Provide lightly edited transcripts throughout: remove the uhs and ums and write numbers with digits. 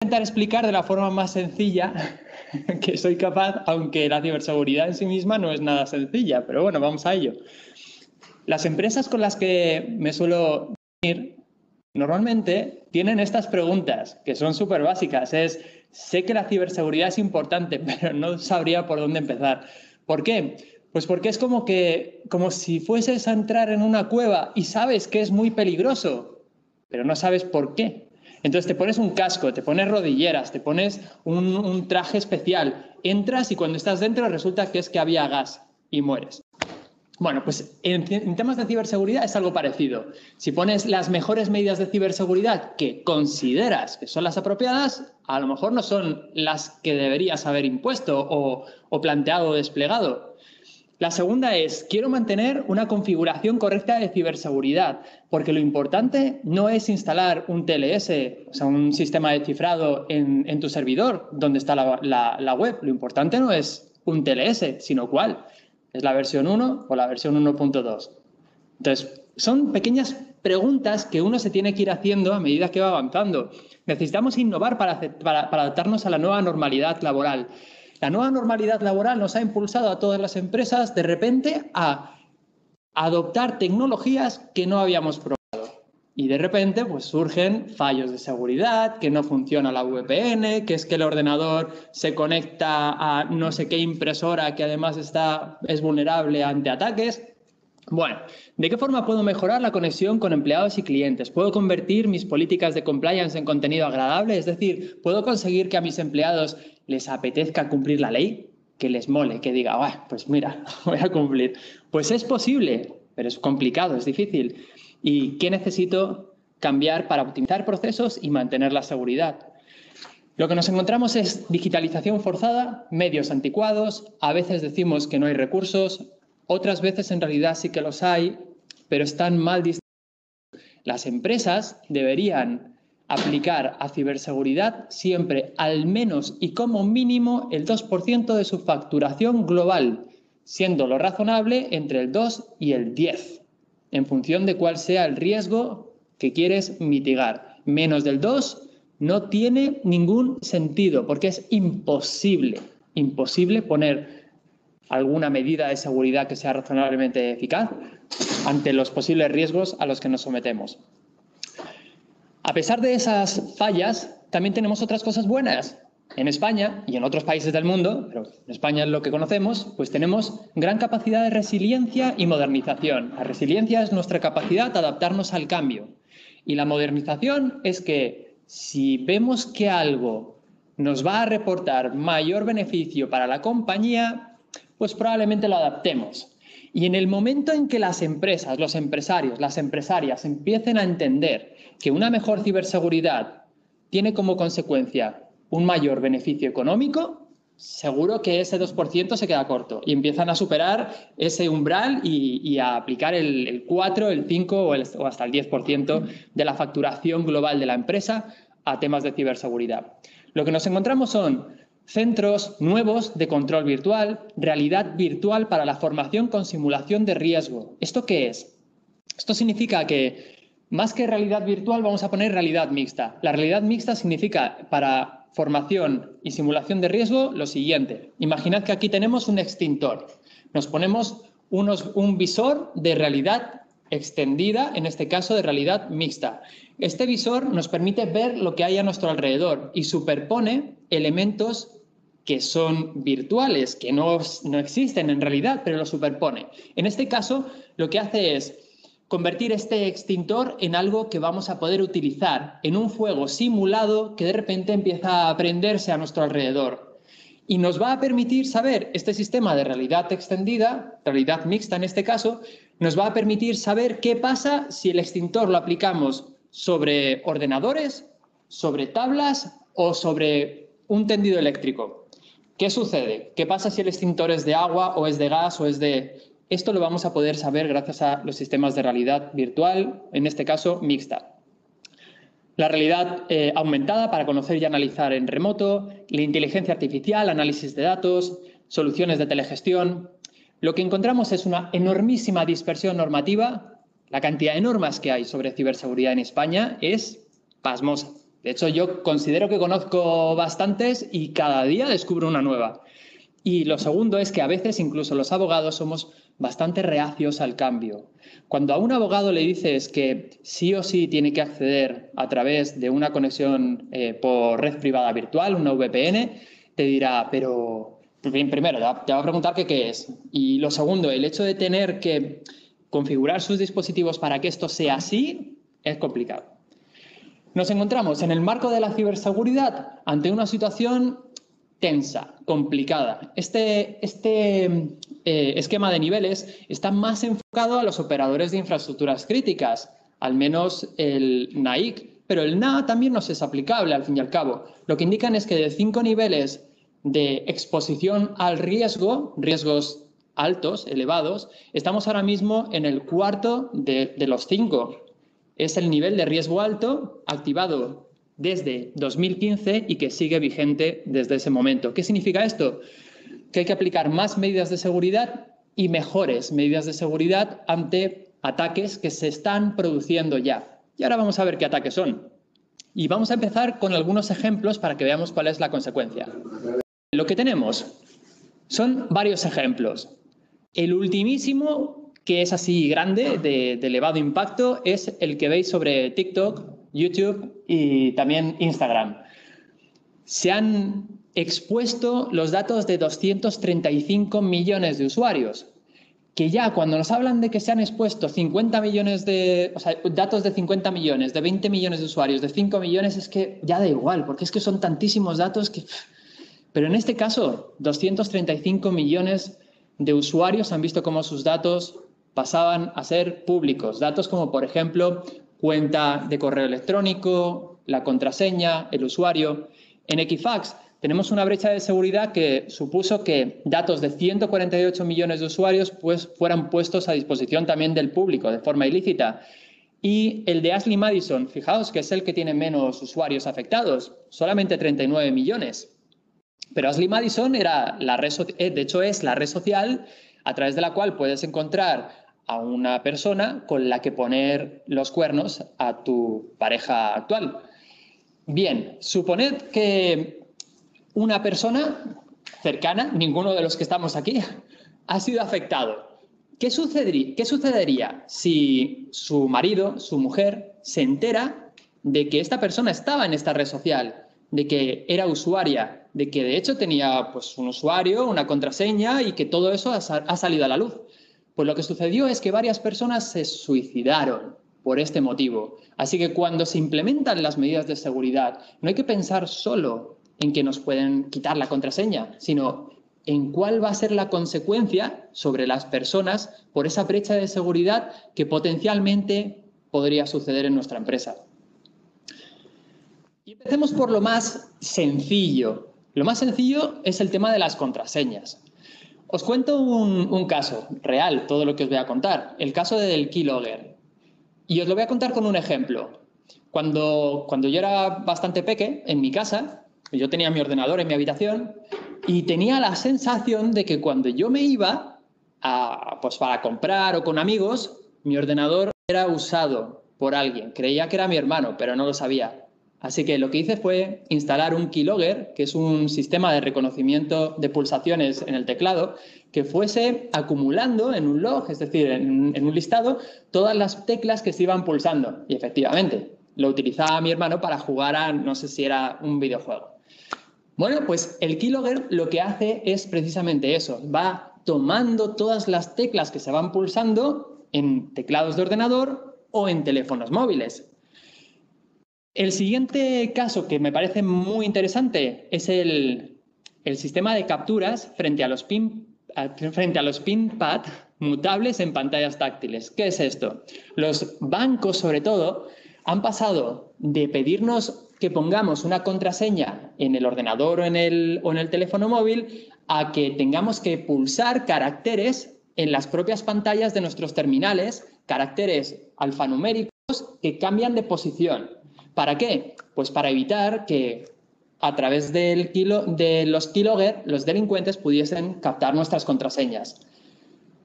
intentar explicar de la forma más sencilla que soy capaz, aunque la ciberseguridad en sí misma no es nada sencilla, pero bueno, vamos a ello. Las empresas con las que me suelo ir normalmente tienen estas preguntas que son súper básicas. Sé que la ciberseguridad es importante, pero no sabría por dónde empezar. ¿Por qué? Pues porque es como si fueses a entrar en una cueva y sabes que es muy peligroso, pero no sabes por qué. Entonces te pones un casco, te pones rodilleras, te pones un traje especial, entras y cuando estás dentro resulta que es que había gas y mueres. Bueno, pues en temas de ciberseguridad es algo parecido. Si pones las mejores medidas de ciberseguridad que consideras que son las apropiadas, a lo mejor no son las que deberías haber impuesto o planteado o desplegado. La segunda es, quiero mantener una configuración correcta de ciberseguridad, porque lo importante no es instalar un TLS, o sea, un sistema de cifrado en tu servidor donde está la web. Lo importante no es un TLS, sino cuál. ¿Es la versión 1 o la versión 1.2? Entonces, son pequeñas preguntas que uno se tiene que ir haciendo a medida que va avanzando. Necesitamos innovar para adaptarnos a la nueva normalidad laboral. La nueva normalidad laboral nos ha impulsado a todas las empresas de repente a adoptar tecnologías que no habíamos probado. Y de repente pues surgen fallos de seguridad, que no funciona la VPN, que es que el ordenador se conecta a no sé qué impresora que además es vulnerable ante ataques. Bueno, ¿de qué forma puedo mejorar la conexión con empleados y clientes? ¿Puedo convertir mis políticas de compliance en contenido agradable? Es decir, ¿puedo conseguir que a mis empleados les apetezca cumplir la ley? Que les mole, que diga, pues mira, voy a cumplir. Pues es posible, pero es complicado, es difícil. ¿Y qué necesito cambiar para optimizar procesos y mantener la seguridad? Lo que nos encontramos es digitalización forzada, medios anticuados, a veces decimos que no hay recursos, otras veces en realidad sí que los hay, pero están mal distribuidos. Las empresas deberían aplicar a ciberseguridad siempre al menos y como mínimo el 2% de su facturación global, siendo lo razonable entre el 2 y el 10, en función de cuál sea el riesgo que quieres mitigar. Menos del 2 no tiene ningún sentido, porque es imposible poner alguna medida de seguridad que sea razonablemente eficaz ante los posibles riesgos a los que nos sometemos. A pesar de esas fallas, también tenemos otras cosas buenas. En España y en otros países del mundo, pero en España es lo que conocemos, pues tenemos gran capacidad de resiliencia y modernización. La resiliencia es nuestra capacidad de adaptarnos al cambio. Y la modernización es que si vemos que algo nos va a reportar mayor beneficio para la compañía, pues probablemente lo adaptemos. Y en el momento en que las empresas, los empresarios, las empresarias empiecen a entender que una mejor ciberseguridad tiene como consecuencia un mayor beneficio económico, seguro que ese 2% se queda corto y empiezan a superar ese umbral y a aplicar el 4, el 5 o hasta el 10% de la facturación global de la empresa a temas de ciberseguridad. Lo que nos encontramos son centros nuevos de control virtual, realidad virtual para la formación con simulación de riesgo. ¿Esto qué es? Esto significa que más que realidad virtual vamos a poner realidad mixta. La realidad mixta significa para formación y simulación de riesgo lo siguiente. Imaginad que aquí tenemos un extintor. Nos ponemos un visor de realidad extendida, en este caso de realidad mixta. Este visor nos permite ver lo que hay a nuestro alrededor y superpone elementos que son virtuales, que no existen en realidad, pero lo superpone. En este caso, lo que hace es convertir este extintor en algo que vamos a poder utilizar en un fuego simulado que de repente empieza a prenderse a nuestro alrededor. Y nos va a permitir saber, este sistema de realidad extendida, realidad mixta en este caso, nos va a permitir saber qué pasa si el extintor lo aplicamos sobre ordenadores, sobre tablas o sobre un tendido eléctrico. ¿Qué sucede? ¿Qué pasa si el extintor es de agua o es de gas o es de...? Esto lo vamos a poder saber gracias a los sistemas de realidad virtual, en este caso mixta. La realidad aumentada para conocer y analizar en remoto, la inteligencia artificial, análisis de datos, soluciones de telegestión. Lo que encontramos es una enormísima dispersión normativa. La cantidad de normas que hay sobre ciberseguridad en España es pasmosa. De hecho, yo considero que conozco bastantes y cada día descubro una nueva. Y lo segundo es que a veces incluso los abogados somos bastante reacios al cambio. Cuando a un abogado le dices que sí o sí tiene que acceder a través de una conexión por red privada virtual, una VPN, te dirá, pero primero te va a preguntar que qué es. Y lo segundo, el hecho de tener que configurar sus dispositivos para que esto sea así es complicado. Nos encontramos en el marco de la ciberseguridad ante una situación tensa, complicada. Este esquema de niveles está más enfocado a los operadores de infraestructuras críticas, al menos el NAIC, pero el NA también nos es aplicable al fin y al cabo. Lo que indican es que de 5 niveles de exposición al riesgo, riesgos altos, elevados, estamos ahora mismo en el cuarto de los 5. Es el nivel de riesgo alto activado desde 2015 y que sigue vigente desde ese momento. ¿Qué significa esto? Que hay que aplicar más medidas de seguridad y mejores medidas de seguridad ante ataques que se están produciendo ya. Y ahora vamos a ver qué ataques son. Y vamos a empezar con algunos ejemplos para que veamos cuál es la consecuencia. Lo que tenemos son varios ejemplos. El ultimísimo, que es así grande, de elevado impacto, es el que veis sobre TikTok, YouTube y también Instagram. Se han expuesto los datos de 235 millones de usuarios, que ya cuando nos hablan de que se han expuesto 50 millones datos de 50 millones, de 20 millones de usuarios, de 5 millones, es que ya da igual, porque es que son tantísimos datos que... Pero en este caso, 235 millones de usuarios han visto cómo sus datos pasaban a ser públicos. Datos como, por ejemplo, cuenta de correo electrónico, la contraseña, el usuario. En Equifax tenemos una brecha de seguridad que supuso que datos de 148 millones de usuarios fueran puestos a disposición también del público de forma ilícita. Y el de Ashley Madison, fijaos que es el que tiene menos usuarios afectados, solamente 39 millones. Pero Ashley Madison era de hecho es la red social a través de la cual puedes encontrar a una persona con la que poner los cuernos a tu pareja actual. Bien, suponed que una persona cercana, ninguno de los que estamos aquí, ha sido afectado. ¿Qué sucedería si su marido, su mujer, se entera de que esta persona estaba en esta red social, de que era usuaria, de que de hecho tenía pues, un usuario, una contraseña y que todo eso ha salido a la luz? Pues lo que sucedió es que varias personas se suicidaron por este motivo. Así que cuando se implementan las medidas de seguridad, no hay que pensar solo en que nos pueden quitar la contraseña, sino en cuál va a ser la consecuencia sobre las personas por esa brecha de seguridad que potencialmente podría suceder en nuestra empresa. Y empecemos por lo más sencillo. Lo más sencillo es el tema de las contraseñas. Os cuento un caso real, todo lo que os voy a contar. El caso del keylogger. Y os lo voy a contar con un ejemplo. Cuando yo era bastante peque, en mi casa, yo tenía mi ordenador en mi habitación y tenía la sensación de que cuando yo me iba para comprar o con amigos, mi ordenador era usado por alguien. Creía que era mi hermano, pero no lo sabía. Así que lo que hice fue instalar un keylogger, que es un sistema de reconocimiento de pulsaciones en el teclado, que fuese acumulando en un log, es decir, en un listado, todas las teclas que se iban pulsando. Y efectivamente, lo utilizaba mi hermano para jugar a, no sé si era un videojuego. Bueno, pues el keylogger lo que hace es precisamente eso. Va tomando todas las teclas que se van pulsando en teclados de ordenador o en teléfonos móviles. El siguiente caso que me parece muy interesante es el sistema de capturas frente a los pinpad mutables en pantallas táctiles. ¿Qué es esto? Los bancos, sobre todo, han pasado de pedirnos que pongamos una contraseña en el ordenador o en el teléfono móvil a que tengamos que pulsar caracteres en las propias pantallas de nuestros terminales, caracteres alfanuméricos que cambian de posición. ¿Para qué? Pues para evitar que a través de los keylogger los delincuentes pudiesen captar nuestras contraseñas.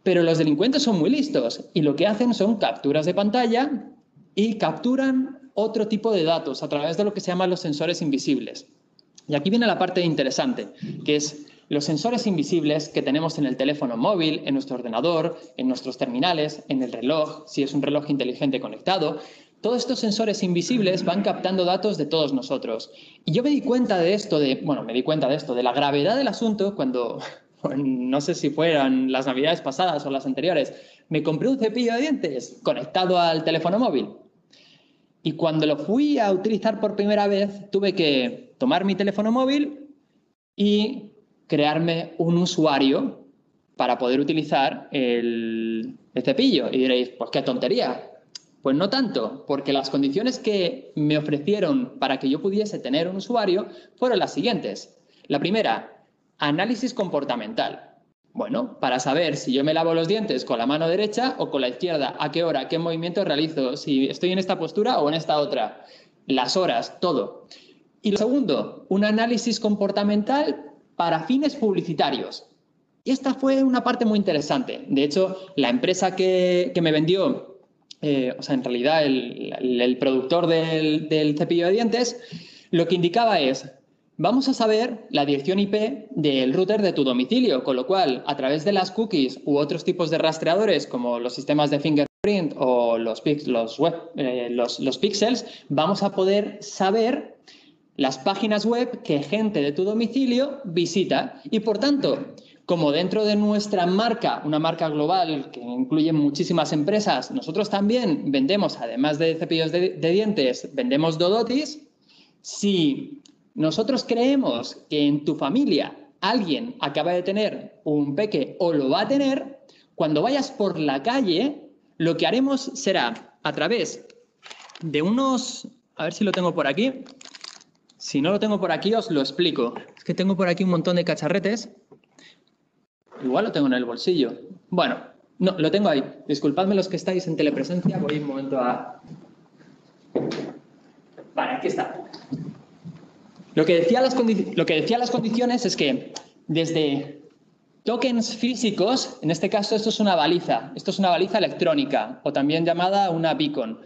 Pero los delincuentes son muy listos y lo que hacen son capturas de pantalla y capturan otro tipo de datos a través de lo que se llaman los sensores invisibles. Y aquí viene la parte interesante, que es los sensores invisibles que tenemos en el teléfono móvil, en nuestro ordenador, en nuestros terminales, en el reloj, si es un reloj inteligente conectado. Todos estos sensores invisibles van captando datos de todos nosotros. Y yo me di cuenta de esto, de la gravedad del asunto cuando, no sé si fueran las navidades pasadas o las anteriores, me compré un cepillo de dientes conectado al teléfono móvil. Y cuando lo fui a utilizar por primera vez, tuve que tomar mi teléfono móvil y crearme un usuario para poder utilizar el cepillo. Y diréis, pues qué tontería. Pues no tanto, porque las condiciones que me ofrecieron para que yo pudiese tener un usuario fueron las siguientes. La primera, análisis comportamental. Bueno, para saber si yo me lavo los dientes con la mano derecha o con la izquierda, a qué hora, qué movimiento realizo, si estoy en esta postura o en esta otra, las horas, todo. Y lo segundo, un análisis comportamental para fines publicitarios. Y esta fue una parte muy interesante. De hecho, la empresa que me vendió, en realidad el productor del cepillo de dientes, lo que indicaba es: vamos a saber la dirección IP del router de tu domicilio, con lo cual, a través de las cookies u otros tipos de rastreadores, como los sistemas de fingerprint o los píxeles, vamos a poder saber las páginas web que gente de tu domicilio visita. Y, por tanto, como dentro de nuestra marca, una marca global que incluye muchísimas empresas, nosotros también vendemos, además de cepillos de dientes, vendemos Dodotis. Si nosotros creemos que en tu familia alguien acaba de tener un peque o lo va a tener, cuando vayas por la calle, lo que haremos será, a través de unos... A ver si lo tengo por aquí. Si no lo tengo por aquí, os lo explico. Es que tengo por aquí un montón de cacharretes. Igual lo tengo en el bolsillo. Bueno, no, lo tengo ahí. Disculpadme los que estáis en telepresencia. Voy un momento a... Vale, aquí está. Lo que decía las condiciones es que desde tokens físicos, en este caso esto es una baliza electrónica o también llamada una beacon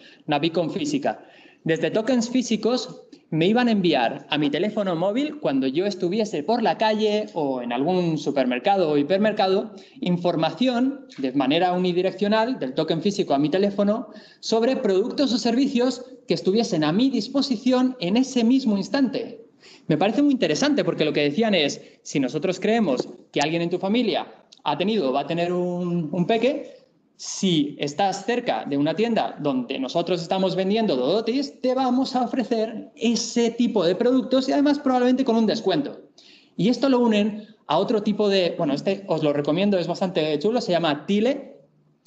física. Desde tokens físicos me iban a enviar a mi teléfono móvil, cuando yo estuviese por la calle o en algún supermercado o hipermercado, información de manera unidireccional del token físico a mi teléfono sobre productos o servicios que estuviesen a mi disposición en ese mismo instante. Me parece muy interesante porque lo que decían es, si nosotros creemos que alguien en tu familia ha tenido o va a tener un peque, si estás cerca de una tienda donde nosotros estamos vendiendo Dodotis, te vamos a ofrecer ese tipo de productos y además probablemente con un descuento. Y esto lo unen a otro tipo de... Bueno, este os lo recomiendo, es bastante chulo, se llama Tile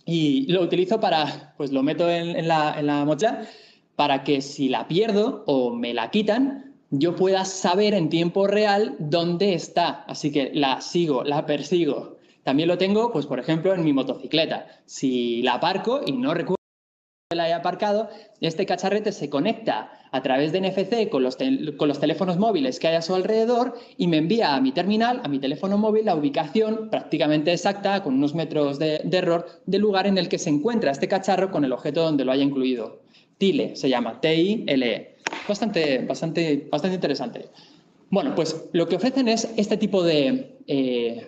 y lo utilizo para... Pues lo meto en la mochila para que si la pierdo o me la quitan, yo pueda saber en tiempo real dónde está. Así que la sigo, la persigo. También lo tengo, pues por ejemplo, en mi motocicleta. Si la aparco y no recuerdo que la he aparcado, este cacharrete se conecta a través de NFC con los teléfonos móviles que hay a su alrededor y me envía a mi terminal, a mi teléfono móvil, la ubicación prácticamente exacta, con unos metros de error, del lugar en el que se encuentra este cacharro con el objeto donde lo haya incluido. Tile se llama, T-I-L-E. Bastante interesante. Bueno, pues lo que ofrecen es este tipo de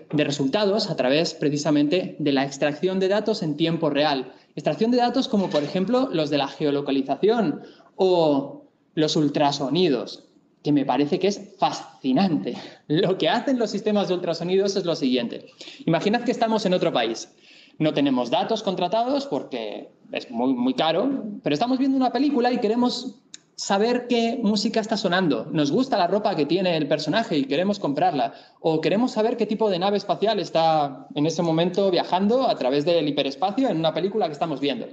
resultados a través precisamente de la extracción de datos en tiempo real. Extracción de datos como, por ejemplo, los de la geolocalización o los ultrasonidos, que me parece que es fascinante. Lo que hacen los sistemas de ultrasonidos es lo siguiente. Imaginad que estamos en otro país. No tenemos datos contratados porque es muy, muy caro, pero estamos viendo una película y queremos saber qué música está sonando. Nos gusta la ropa que tiene el personaje y queremos comprarla. O queremos saber qué tipo de nave espacial está en ese momento viajando a través del hiperespacio en una película que estamos viendo.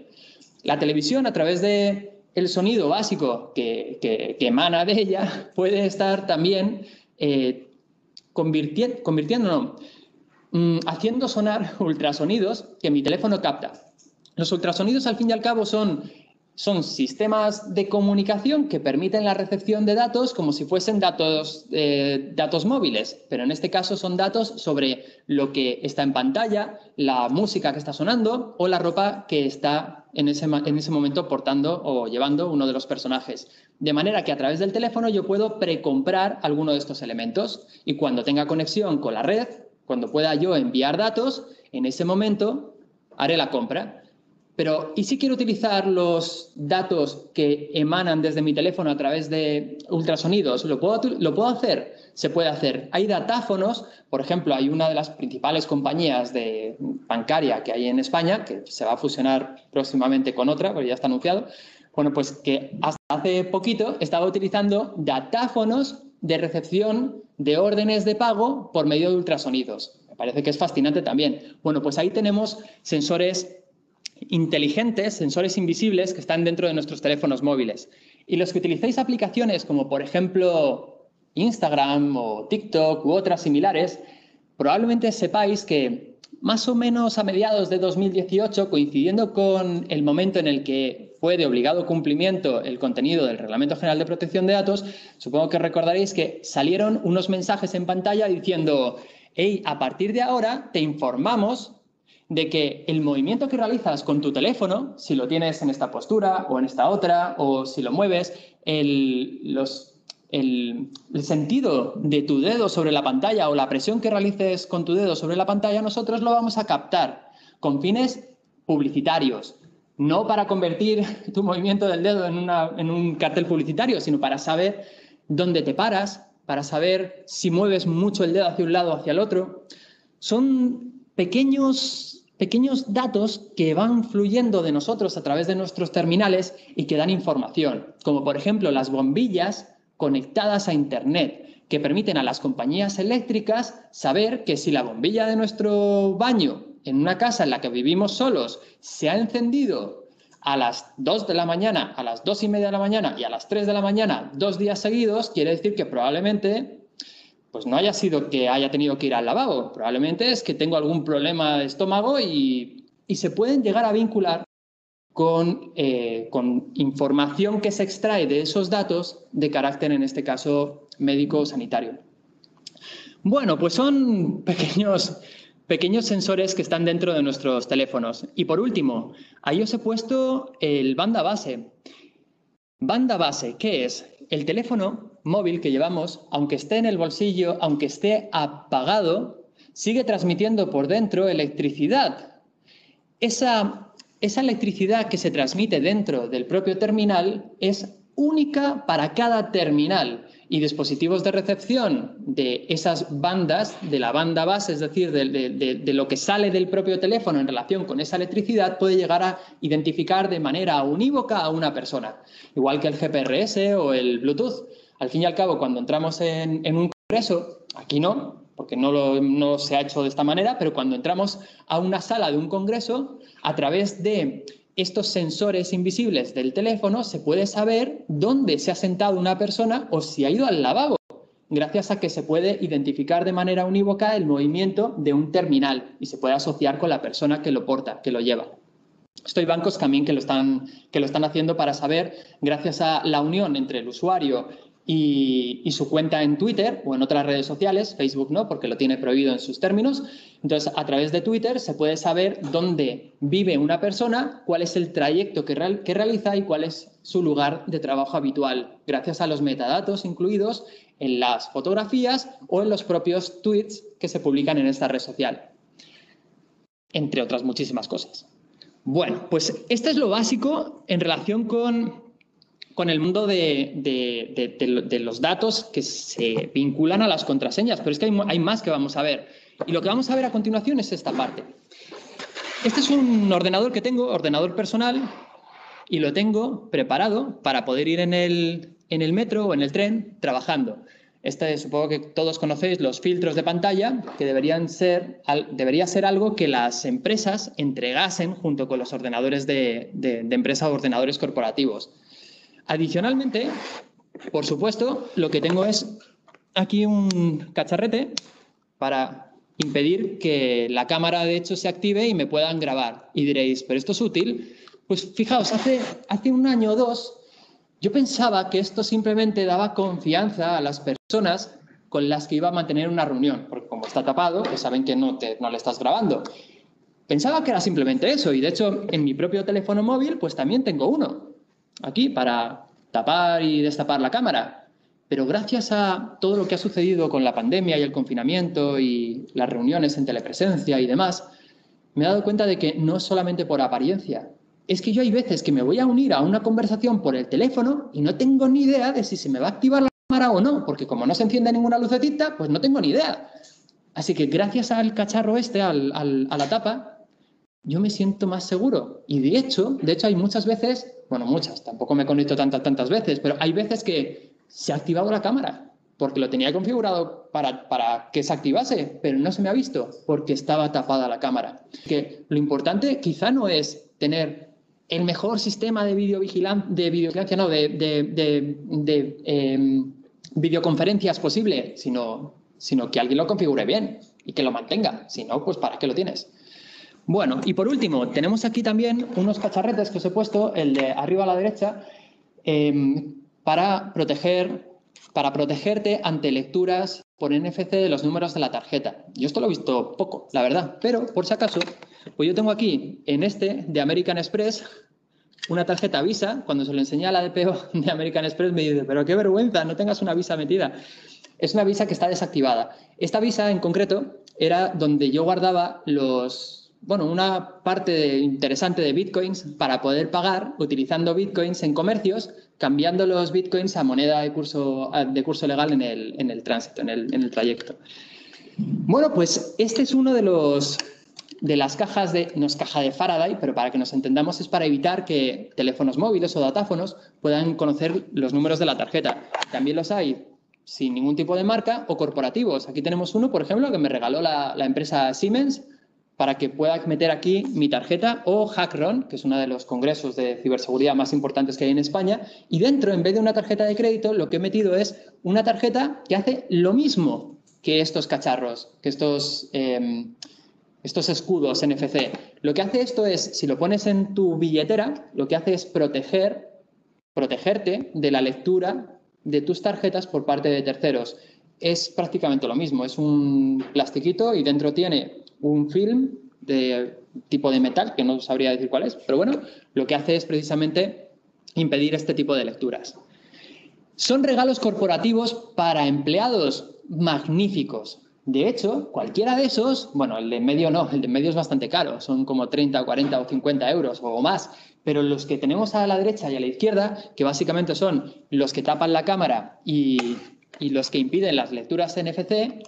La televisión, a través del sonido básico que emana de ella, puede estar también haciendo sonar ultrasonidos que mi teléfono capta. Los ultrasonidos, al fin y al cabo, son sistemas de comunicación que permiten la recepción de datos como si fuesen datos móviles, pero en este caso son datos sobre lo que está en pantalla, la música que está sonando o la ropa que está en ese momento portando o llevando uno de los personajes. De manera que a través del teléfono yo puedo precomprar alguno de estos elementos y cuando tenga conexión con la red, cuando pueda yo enviar datos, en ese momento haré la compra. Pero, ¿y si quiero utilizar los datos que emanan desde mi teléfono a través de ultrasonidos? ¿Lo puedo hacer? Se puede hacer. Hay datáfonos, por ejemplo, hay una de las principales compañías bancaria que hay en España, que se va a fusionar próximamente con otra, porque ya está anunciado, bueno, pues que hasta hace poquito estaba utilizando datáfonos de recepción de órdenes de pago por medio de ultrasonidos. Me parece que es fascinante también. Bueno, pues ahí tenemos sensores inteligentes, sensores invisibles que están dentro de nuestros teléfonos móviles. Y los que utilicéis aplicaciones como, por ejemplo, Instagram o TikTok u otras similares, probablemente sepáis que más o menos a mediados de 2018, coincidiendo con el momento en el que fue de obligado cumplimiento el contenido del Reglamento General de Protección de Datos, supongo que recordaréis que salieron unos mensajes en pantalla diciendo: hey, a partir de ahora te informamos de que el movimiento que realizas con tu teléfono, si lo tienes en esta postura o en esta otra, o si lo mueves, el sentido de tu dedo sobre la pantalla o la presión que realices con tu dedo sobre la pantalla, nosotros lo vamos a captar con fines publicitarios. No para convertir tu movimiento del dedo en un cartel publicitario, sino para saber dónde te paras, para saber si mueves mucho el dedo hacia un lado o hacia el otro. Son pequeños datos que van fluyendo de nosotros a través de nuestros terminales y que dan información, como por ejemplo las bombillas conectadas a Internet, que permiten a las compañías eléctricas saber que si la bombilla de nuestro baño en una casa en la que vivimos solos se ha encendido a las 2 de la mañana, a las 2:30 de la mañana y a las 3 de la mañana 2 días seguidos, quiere decir que probablemente pues no haya sido que haya tenido que ir al lavabo, probablemente es que tengo algún problema de estómago y se pueden llegar a vincular con información que se extrae de esos datos de carácter, en este caso, médico o sanitario. Bueno, pues son pequeños sensores que están dentro de nuestros teléfonos. Y por último, ahí os he puesto el banda base. Banda base, ¿qué es? El teléfono móvil que llevamos, aunque esté en el bolsillo, aunque esté apagado, sigue transmitiendo por dentro electricidad. Esa electricidad que se transmite dentro del propio terminal es única para cada terminal y dispositivos de recepción de esas bandas, de la banda base, es decir, de lo que sale del propio teléfono en relación con esa electricidad, puede llegar a identificar de manera unívoca a una persona, igual que el GPRS o el Bluetooth. Al fin y al cabo, cuando entramos en un congreso, aquí no, porque no se ha hecho de esta manera, pero cuando entramos a una sala de un congreso, a través de estos sensores invisibles del teléfono se puede saber dónde se ha sentado una persona o si ha ido al lavabo, gracias a que se puede identificar de manera unívoca el movimiento de un terminal y se puede asociar con la persona que lo porta, que lo lleva. Esto hay bancos también que lo están haciendo para saber, gracias a la unión entre el usuario y su cuenta en Twitter o en otras redes sociales, Facebook no, porque lo tiene prohibido en sus términos. Entonces, a través de Twitter se puede saber dónde vive una persona, cuál es el trayecto que realiza y cuál es su lugar de trabajo habitual, gracias a los metadatos incluidos en las fotografías o en los propios tweets que se publican en esta red social, entre otras muchísimas cosas. Bueno, pues esto es lo básico en relación con el mundo de los datos que se vinculan a las contraseñas, pero es que hay más que vamos a ver. Y lo que vamos a ver a continuación es esta parte. Este es un ordenador que tengo, ordenador personal, y lo tengo preparado para poder ir en el metro o en el tren trabajando. Supongo que todos conocéis los filtros de pantalla, que debería ser algo que las empresas entregasen junto con los ordenadores de empresa o ordenadores corporativos. Adicionalmente, por supuesto, lo que tengo es aquí un cacharrete para impedir que la cámara de hecho se active y me puedan grabar. Y diréis, ¿pero esto es útil? Pues fijaos, hace un año o dos yo pensaba que esto simplemente daba confianza a las personas con las que iba a mantener una reunión, porque como está tapado, pues saben que no le estás grabando. Pensaba que era simplemente eso y de hecho en mi propio teléfono móvil pues también tengo uno aquí para tapar y destapar la cámara. Pero gracias a todo lo que ha sucedido con la pandemia y el confinamiento y las reuniones en telepresencia y demás, me he dado cuenta de que no es solamente por apariencia. Es que yo hay veces que me voy a unir a una conversación por el teléfono y no tengo ni idea de si se me va a activar la cámara o no, porque como no se enciende ninguna lucecita, pues no tengo ni idea. Así que gracias al cacharro este, a la tapa, yo me siento más seguro. Y de hecho hay muchas veces, bueno, muchas, tampoco me conecto tantas veces, pero hay veces que se ha activado la cámara porque lo tenía configurado para que se activase, pero no se me ha visto porque estaba tapada la cámara. Que lo importante quizá no es tener el mejor sistema de videovigilancia, no, videoconferencias posible, sino que alguien lo configure bien y que lo mantenga. Si no, pues ¿para qué lo tienes? Bueno, y por último, tenemos aquí también unos cacharretes que os he puesto, el de arriba a la derecha, para protegerte ante lecturas por NFC de los números de la tarjeta. Yo esto lo he visto poco, la verdad, pero por si acaso, pues yo tengo aquí en este de American Express una tarjeta Visa. Cuando se lo enseñé a la DPO de American Express me dice, pero qué vergüenza, no tengas una Visa metida. Es una Visa que está desactivada. Esta Visa en concreto era donde yo guardaba una parte interesante de bitcoins para poder pagar utilizando bitcoins en comercios, cambiando los bitcoins a moneda de curso legal en el tránsito, en el trayecto. Bueno, pues este es uno de las cajas no es caja de Faraday, pero para que nos entendamos es para evitar que teléfonos móviles o datáfonos puedan conocer los números de la tarjeta. También los hay sin ningún tipo de marca o corporativos. Aquí tenemos uno, por ejemplo, que me regaló la empresa Siemens, para que pueda meter aquí mi tarjeta, o HackRun, que es uno de los congresos de ciberseguridad más importantes que hay en España, y dentro, en vez de una tarjeta de crédito, lo que he metido es una tarjeta que hace lo mismo que estos cacharros, que estos escudos NFC. Lo que hace esto es, si lo pones en tu billetera, lo que hace es protegerte de la lectura de tus tarjetas por parte de terceros. Es prácticamente lo mismo, es un plastiquito y dentro tiene un film de tipo de metal, que no sabría decir cuál es, pero bueno, lo que hace es precisamente impedir este tipo de lecturas. Son regalos corporativos para empleados magníficos. De hecho, cualquiera de esos, bueno, el de en medio no, el de en medio es bastante caro, son como 30, 40 o 50 euros o más, pero los que tenemos a la derecha y a la izquierda, que básicamente son los que tapan la cámara y los que impiden las lecturas NFC,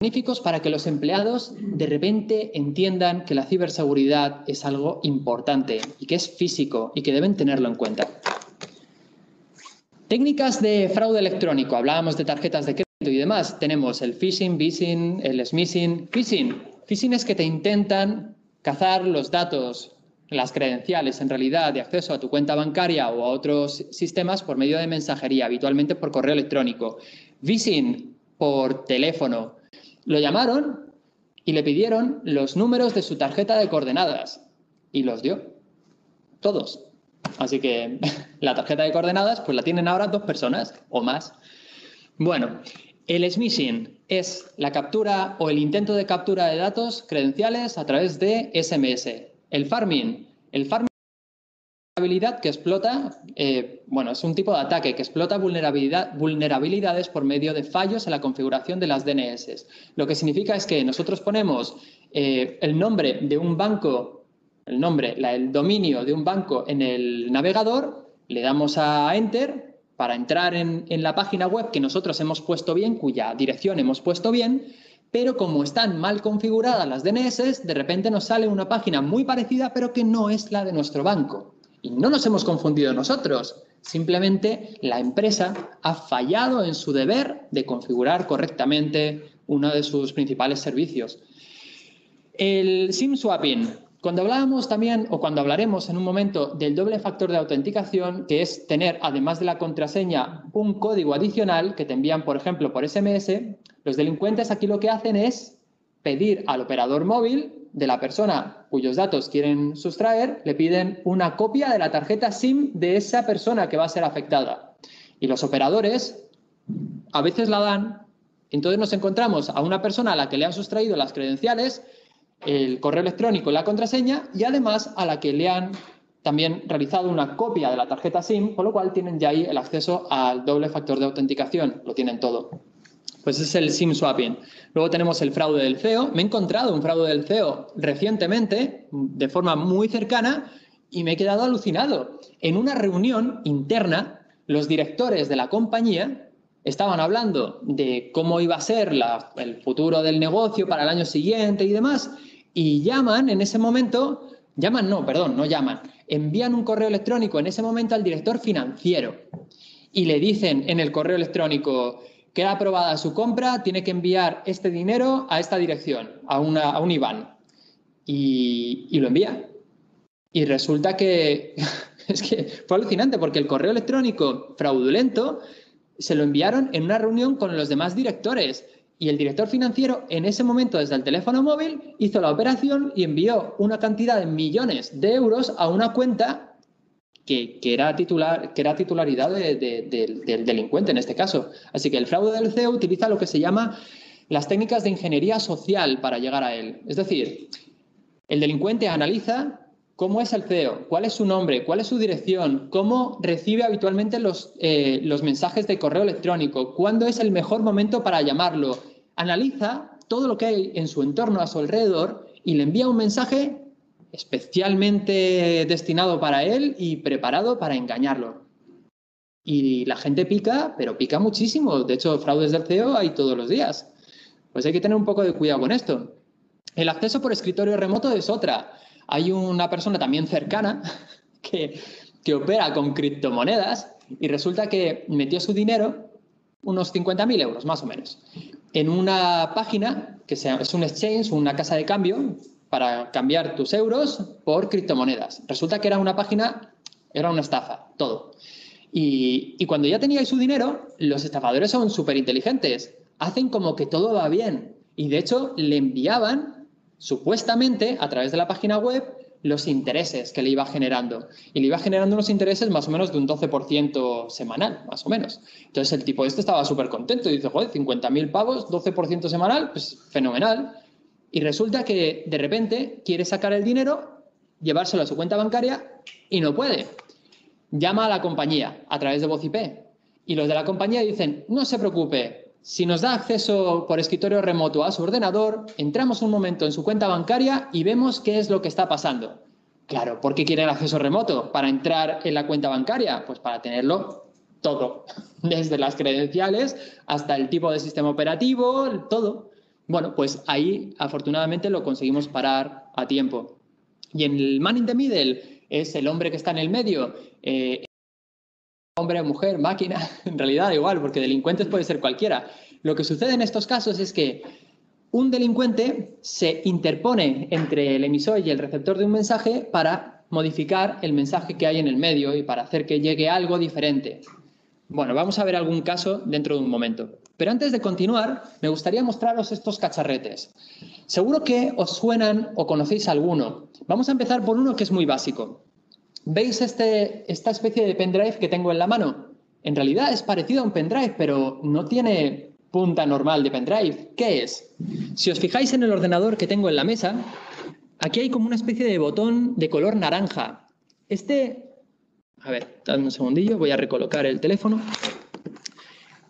magníficos para que los empleados de repente entiendan que la ciberseguridad es algo importante y que es físico y que deben tenerlo en cuenta. Técnicas de fraude electrónico. Hablábamos de tarjetas de crédito y demás. Tenemos el phishing, vishing, el smishing. Phishing es que te intentan cazar los datos, las credenciales en realidad de acceso a tu cuenta bancaria o a otros sistemas por medio de mensajería, habitualmente por correo electrónico. Vishing por teléfono. Lo llamaron y le pidieron los números de su tarjeta de coordenadas y los dio. Todos. Así que la tarjeta de coordenadas pues la tienen ahora 2 personas o más. Bueno, el smishing es la captura o el intento de captura de datos credenciales a través de SMS. El farming es una vulnerabilidad que explota, es un tipo de ataque que explota vulnerabilidades por medio de fallos en la configuración de las DNS. Lo que significa es que nosotros ponemos el nombre de un banco, el dominio de un banco en el navegador, le damos a Enter para entrar en la página web que nosotros hemos puesto bien, cuya dirección hemos puesto bien, pero como están mal configuradas las DNS, de repente nos sale una página muy parecida, pero que no es la de nuestro banco. Y no nos hemos confundido nosotros, simplemente la empresa ha fallado en su deber de configurar correctamente uno de sus principales servicios. El SIM swapping. Cuando hablábamos también, o cuando hablaremos en un momento del doble factor de autenticación, que es tener, además de la contraseña, un código adicional que te envían, por ejemplo, por SMS, los delincuentes aquí lo que hacen es pedir al operador móvil de la persona cuyos datos quieren sustraer, le piden una copia de la tarjeta SIM de esa persona que va a ser afectada. Y los operadores a veces la dan, entonces nos encontramos a una persona a la que le han sustraído las credenciales. el correo electrónico y la contraseña, y además a la que le han también realizado una copia de la tarjeta SIM, con lo cual tienen ya ahí el acceso al doble factor de autenticación, lo tienen todo. Pues es el SIM swapping. Luego tenemos el fraude del CEO. Me he encontrado un fraude del CEO recientemente, de forma muy cercana, y me he quedado alucinado. En una reunión interna, los directores de la compañía estaban hablando de cómo iba a ser el futuro del negocio para el año siguiente y demás, y llaman en ese momento, envían un correo electrónico en ese momento al director financiero y le dicen en el correo electrónico: queda aprobada su compra, tiene que enviar este dinero a esta dirección, a un IBAN. Y lo envía. Y resulta que es que fue alucinante, porque el correo electrónico fraudulento se lo enviaron en una reunión con los demás directores. Y el director financiero, en ese momento, desde el teléfono móvil, hizo la operación y envió una cantidad de millones de euros a una cuenta que era titularidad del delincuente en este caso. Así que el fraude del CEO utiliza lo que se llama las técnicas de ingeniería social para llegar a él. Es decir, el delincuente analiza cómo es el CEO, cuál es su nombre, cuál es su dirección, cómo recibe habitualmente los mensajes de correo electrónico, cuándo es el mejor momento para llamarlo. Analiza todo lo que hay en su entorno, a su alrededor, y le envía un mensaje especialmente destinado para él y preparado para engañarlo. Y la gente pica, pero pica muchísimo. De hecho, fraudes del CEO hay todos los días. Pues hay que tener un poco de cuidado con esto. El acceso por escritorio remoto es otra. Hay una persona también cercana que opera con criptomonedas y resulta que metió su dinero, unos 50.000 euros más o menos, en una página que es un exchange, una casa de cambio, para cambiar tus euros por criptomonedas. Resulta que era una página, era una estafa, todo. Y cuando ya tenía su dinero, los estafadores son súper inteligentes. Hacen como que todo va bien. Y de hecho le enviaban, supuestamente, a través de la página web, los intereses que le iba generando. Y le iba generando unos intereses más o menos de un 12% semanal, más o menos. Entonces el tipo estaba súper contento y dice: joder, 50.000 pavos, 12% semanal, pues fenomenal. Y resulta que de repente quiere sacar el dinero, llevárselo a su cuenta bancaria y no puede. Llama a la compañía a través de voz IP y los de la compañía dicen: no se preocupe, si nos da acceso por escritorio remoto a su ordenador, entramos un momento en su cuenta bancaria y vemos qué es lo que está pasando. Claro, ¿por qué quieren acceso remoto? ¿Para entrar en la cuenta bancaria? Pues para tenerlo todo, desde las credenciales hasta el tipo de sistema operativo, todo. Bueno, pues ahí afortunadamente lo conseguimos parar a tiempo. Y en el man in the middle es el hombre que está en el medio, hombre, mujer, máquina, en realidad igual, porque delincuentes puede ser cualquiera. Lo que sucede en estos casos es que un delincuente se interpone entre el emisor y el receptor de un mensaje para modificar el mensaje que hay en el medio y para hacer que llegue algo diferente. Bueno, vamos a ver algún caso dentro de un momento. Pero antes de continuar, me gustaría mostraros estos cacharretes. Seguro que os suenan o conocéis alguno. Vamos a empezar por uno que es muy básico. ¿Veis esta especie de pendrive que tengo en la mano? En realidad es parecido a un pendrive, pero no tiene punta normal de pendrive. ¿Qué es? Si os fijáis en el ordenador que tengo en la mesa, aquí hay como una especie de botón de color naranja. A ver, dame un segundillo, voy a recolocar el teléfono.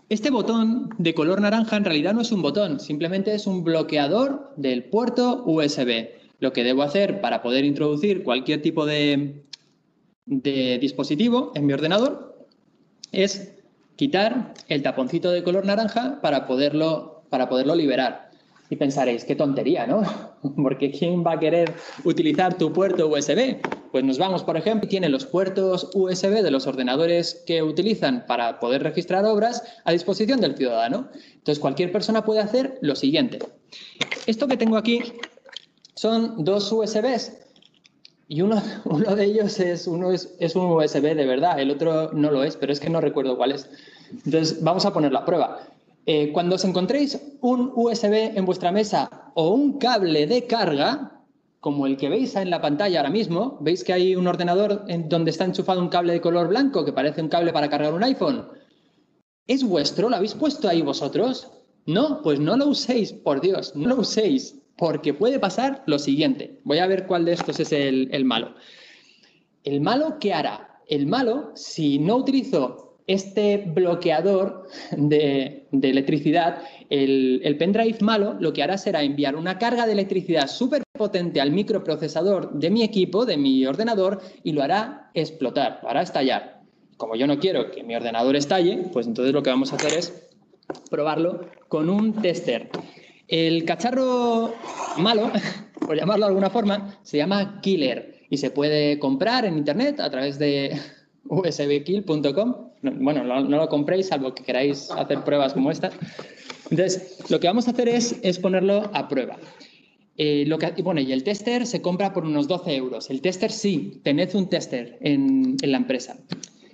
Este botón de color naranja en realidad no es un botón, simplemente es un bloqueador del puerto USB. Lo que debo hacer para poder introducir cualquier tipo de dispositivo en mi ordenador es quitar el taponcito de color naranja para poderlo liberar. Y pensaréis, qué tontería, ¿no? Porque ¿quién va a querer utilizar tu puerto USB? Pues nos vamos, por ejemplo, tiene los puertos USB de los ordenadores que utilizan para poder registrar obras a disposición del ciudadano. Entonces, cualquier persona puede hacer lo siguiente. Esto que tengo aquí son dos USBs. Y uno de ellos es un USB de verdad, el otro no lo es, pero es que no recuerdo cuál es. Entonces, vamos a ponerlo a prueba. Cuando os encontréis un USB en vuestra mesa o un cable de carga, como el que veis en la pantalla ahora mismo, veis que hay un ordenador donde está enchufado un cable de color blanco que parece un cable para cargar un iPhone. ¿Es vuestro? ¿Lo habéis puesto ahí vosotros? No, pues no lo uséis, por Dios, no lo uséis. porque puede pasar lo siguiente. Voy a ver cuál de estos es el malo. ¿El malo qué hará? El malo, si no utilizo este bloqueador de electricidad, el pendrive malo lo que hará será enviar una carga de electricidad súper potente al microprocesador de mi equipo, de mi ordenador, y lo hará explotar, lo hará estallar. Como yo no quiero que mi ordenador estalle, pues entonces lo que vamos a hacer es probarlo con un tester. El cacharro malo, por llamarlo de alguna forma, se llama Killer y se puede comprar en internet a través de usbkill.com. Bueno, no lo compréis salvo que queráis hacer pruebas como esta. Entonces, lo que vamos a hacer es ponerlo a prueba. Y el tester se compra por unos 12 euros. El tester sí, tened un tester en la empresa.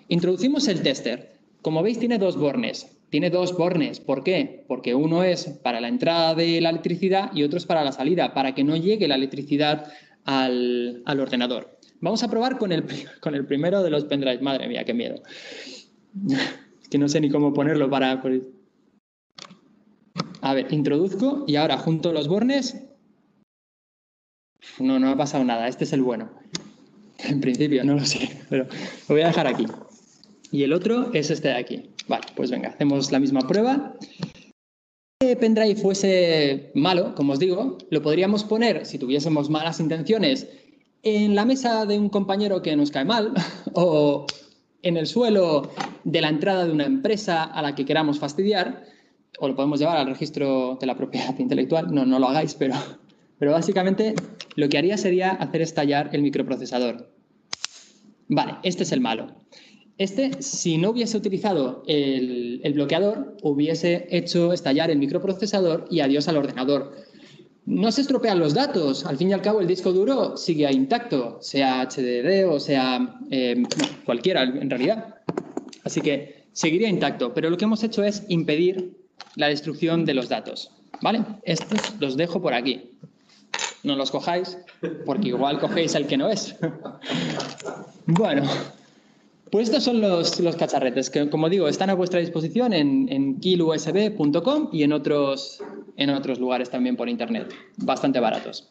Introducimos el tester. Como veis, tiene dos bornes. Tiene dos bornes. ¿Por qué? Porque uno es para la entrada de la electricidad y otro es para la salida, para que no llegue la electricidad al ordenador. Vamos a probar con el primero de los pendrives. Madre mía, qué miedo. Es que no sé ni cómo ponerlo para... A ver, introduzco y ahora junto los bornes... No ha pasado nada. Este es el bueno. En principio, no lo sé, pero lo voy a dejar aquí. Y el otro es este de aquí. Vale, pues venga, hacemos la misma prueba. Si el pendrive fuese malo, como os digo, lo podríamos poner, si tuviésemos malas intenciones, en la mesa de un compañero que nos cae mal o en el suelo de la entrada de una empresa a la que queramos fastidiar, o lo podemos llevar al registro de la propiedad intelectual. No lo hagáis, pero básicamente lo que haría sería hacer estallar el microprocesador. Vale, este es el malo. Este, si no hubiese utilizado el bloqueador, hubiese hecho estallar el microprocesador y adiós al ordenador. No se estropean los datos. Al fin y al cabo, el disco duro sigue intacto, sea HDD o sea cualquiera, en realidad. Así que seguiría intacto. Pero lo que hemos hecho es impedir la destrucción de los datos. ¿Vale? Estos los dejo por aquí. No los cojáis, porque igual cogéis el que no es. Bueno, pues estos son los cacharretes que, como digo, están a vuestra disposición en killusb.com y en otros lugares también por internet, bastante baratos.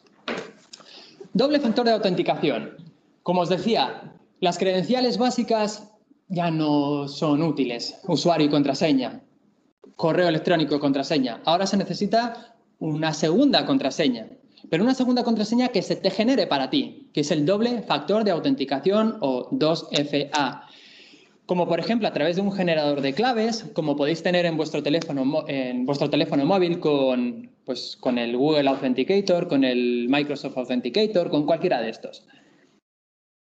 Doble factor de autenticación. Como os decía, las credenciales básicas ya no son útiles. Usuario y contraseña, correo electrónico y contraseña. Ahora se necesita una segunda contraseña. Pero una segunda contraseña que se te genere para ti, que es el doble factor de autenticación o 2FA. Como por ejemplo a través de un generador de claves, como podéis tener en vuestro teléfono móvil con el Google Authenticator, con el Microsoft Authenticator, con cualquiera de estos.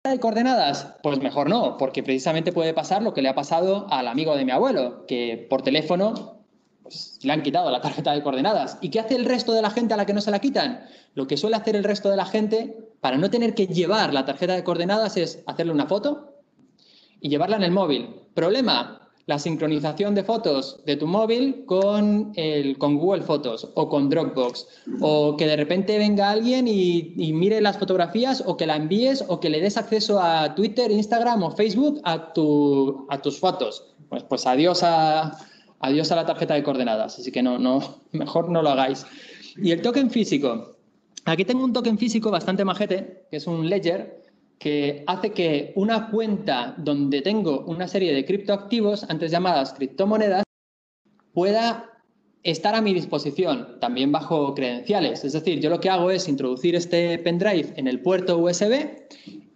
¿De coordenadas? Pues mejor no, porque precisamente puede pasar lo que le ha pasado al amigo de mi abuelo, que por teléfono pues, le han quitado la tarjeta de coordenadas. ¿Y qué hace el resto de la gente a la que no se la quitan? Lo que suele hacer el resto de la gente para no tener que llevar la tarjeta de coordenadas es hacerle una foto y llevarla en el móvil. Problema, la sincronización de fotos de tu móvil con Google Fotos o con Dropbox, o que de repente venga alguien y mire las fotografías, o que la envíes, o que le des acceso a Twitter, Instagram o Facebook a tus fotos. Pues adiós a la tarjeta de coordenadas. Así que mejor no lo hagáis. Y el token físico. Aquí tengo un token físico bastante majete, que es un ledger, que hace que una cuenta donde tengo una serie de criptoactivos, antes llamadas criptomonedas, pueda estar a mi disposición, también bajo credenciales. Es decir, yo lo que hago es introducir este pendrive en el puerto USB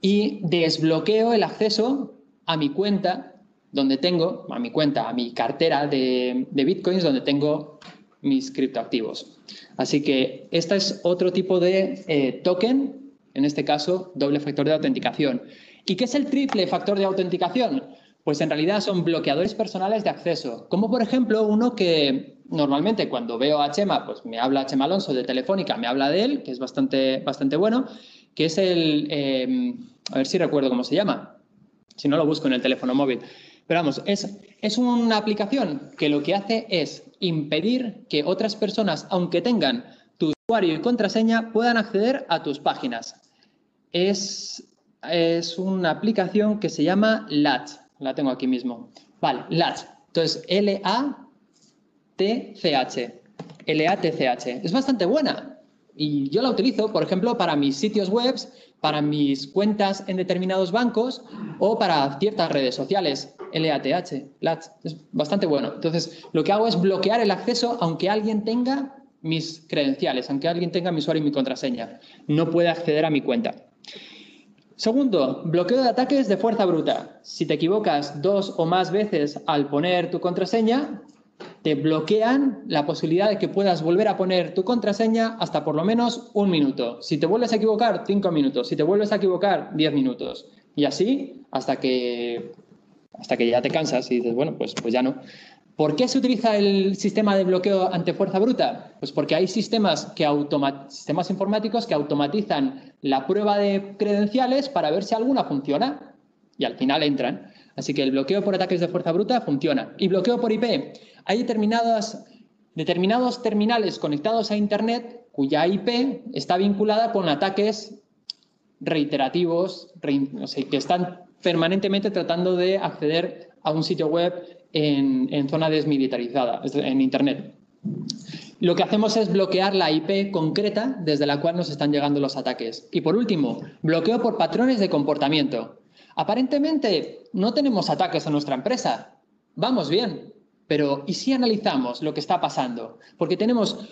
y desbloqueo el acceso a mi cuenta, a mi cartera de bitcoins, donde tengo mis criptoactivos. Así que este es otro tipo de token, en este caso, doble factor de autenticación. ¿Y qué es el triple factor de autenticación? Pues en realidad son bloqueadores personales de acceso, como por ejemplo uno que normalmente cuando veo a Chema, pues me habla Chema Alonso de Telefónica, me habla de él, que es bastante bueno, que es a ver si recuerdo cómo se llama, si no lo busco en el teléfono móvil. Pero vamos, es una aplicación que lo que hace es impedir que otras personas, aunque tengan tu usuario y contraseña, puedan acceder a tus páginas. Es una aplicación que se llama Latch. La tengo aquí mismo. Vale, Latch. Entonces, L-A-T-C-H. L-A-T-C-H. Es bastante buena. Y yo la utilizo, por ejemplo, para mis sitios web, para mis cuentas en determinados bancos o para ciertas redes sociales, LATH, es bastante bueno. Entonces, lo que hago es bloquear el acceso aunque alguien tenga mis credenciales, aunque alguien tenga mi usuario y mi contraseña. No puede acceder a mi cuenta. Segundo, bloqueo de ataques de fuerza bruta. Si te equivocas 2 o más veces al poner tu contraseña, te bloquean la posibilidad de que puedas volver a poner tu contraseña hasta por lo menos 1 minuto. Si te vuelves a equivocar, 5 minutos. Si te vuelves a equivocar, 10 minutos. Y así hasta que ya te cansas y dices, bueno, pues ya no. ¿Por qué se utiliza el sistema de bloqueo ante fuerza bruta? Pues porque hay sistemas informáticos que automatizan la prueba de credenciales para ver si alguna funciona y al final entran. Así que el bloqueo por ataques de fuerza bruta funciona. Y bloqueo por IP. Hay determinados terminales conectados a Internet cuya IP está vinculada con ataques reiterativos, que están permanentemente tratando de acceder a un sitio web en zona desmilitarizada, en Internet. Lo que hacemos es bloquear la IP concreta desde la cual nos están llegando los ataques. Y por último, bloqueo por patrones de comportamiento. Aparentemente no tenemos ataques en nuestra empresa. Vamos bien. Pero ¿y si analizamos lo que está pasando? Porque tenemos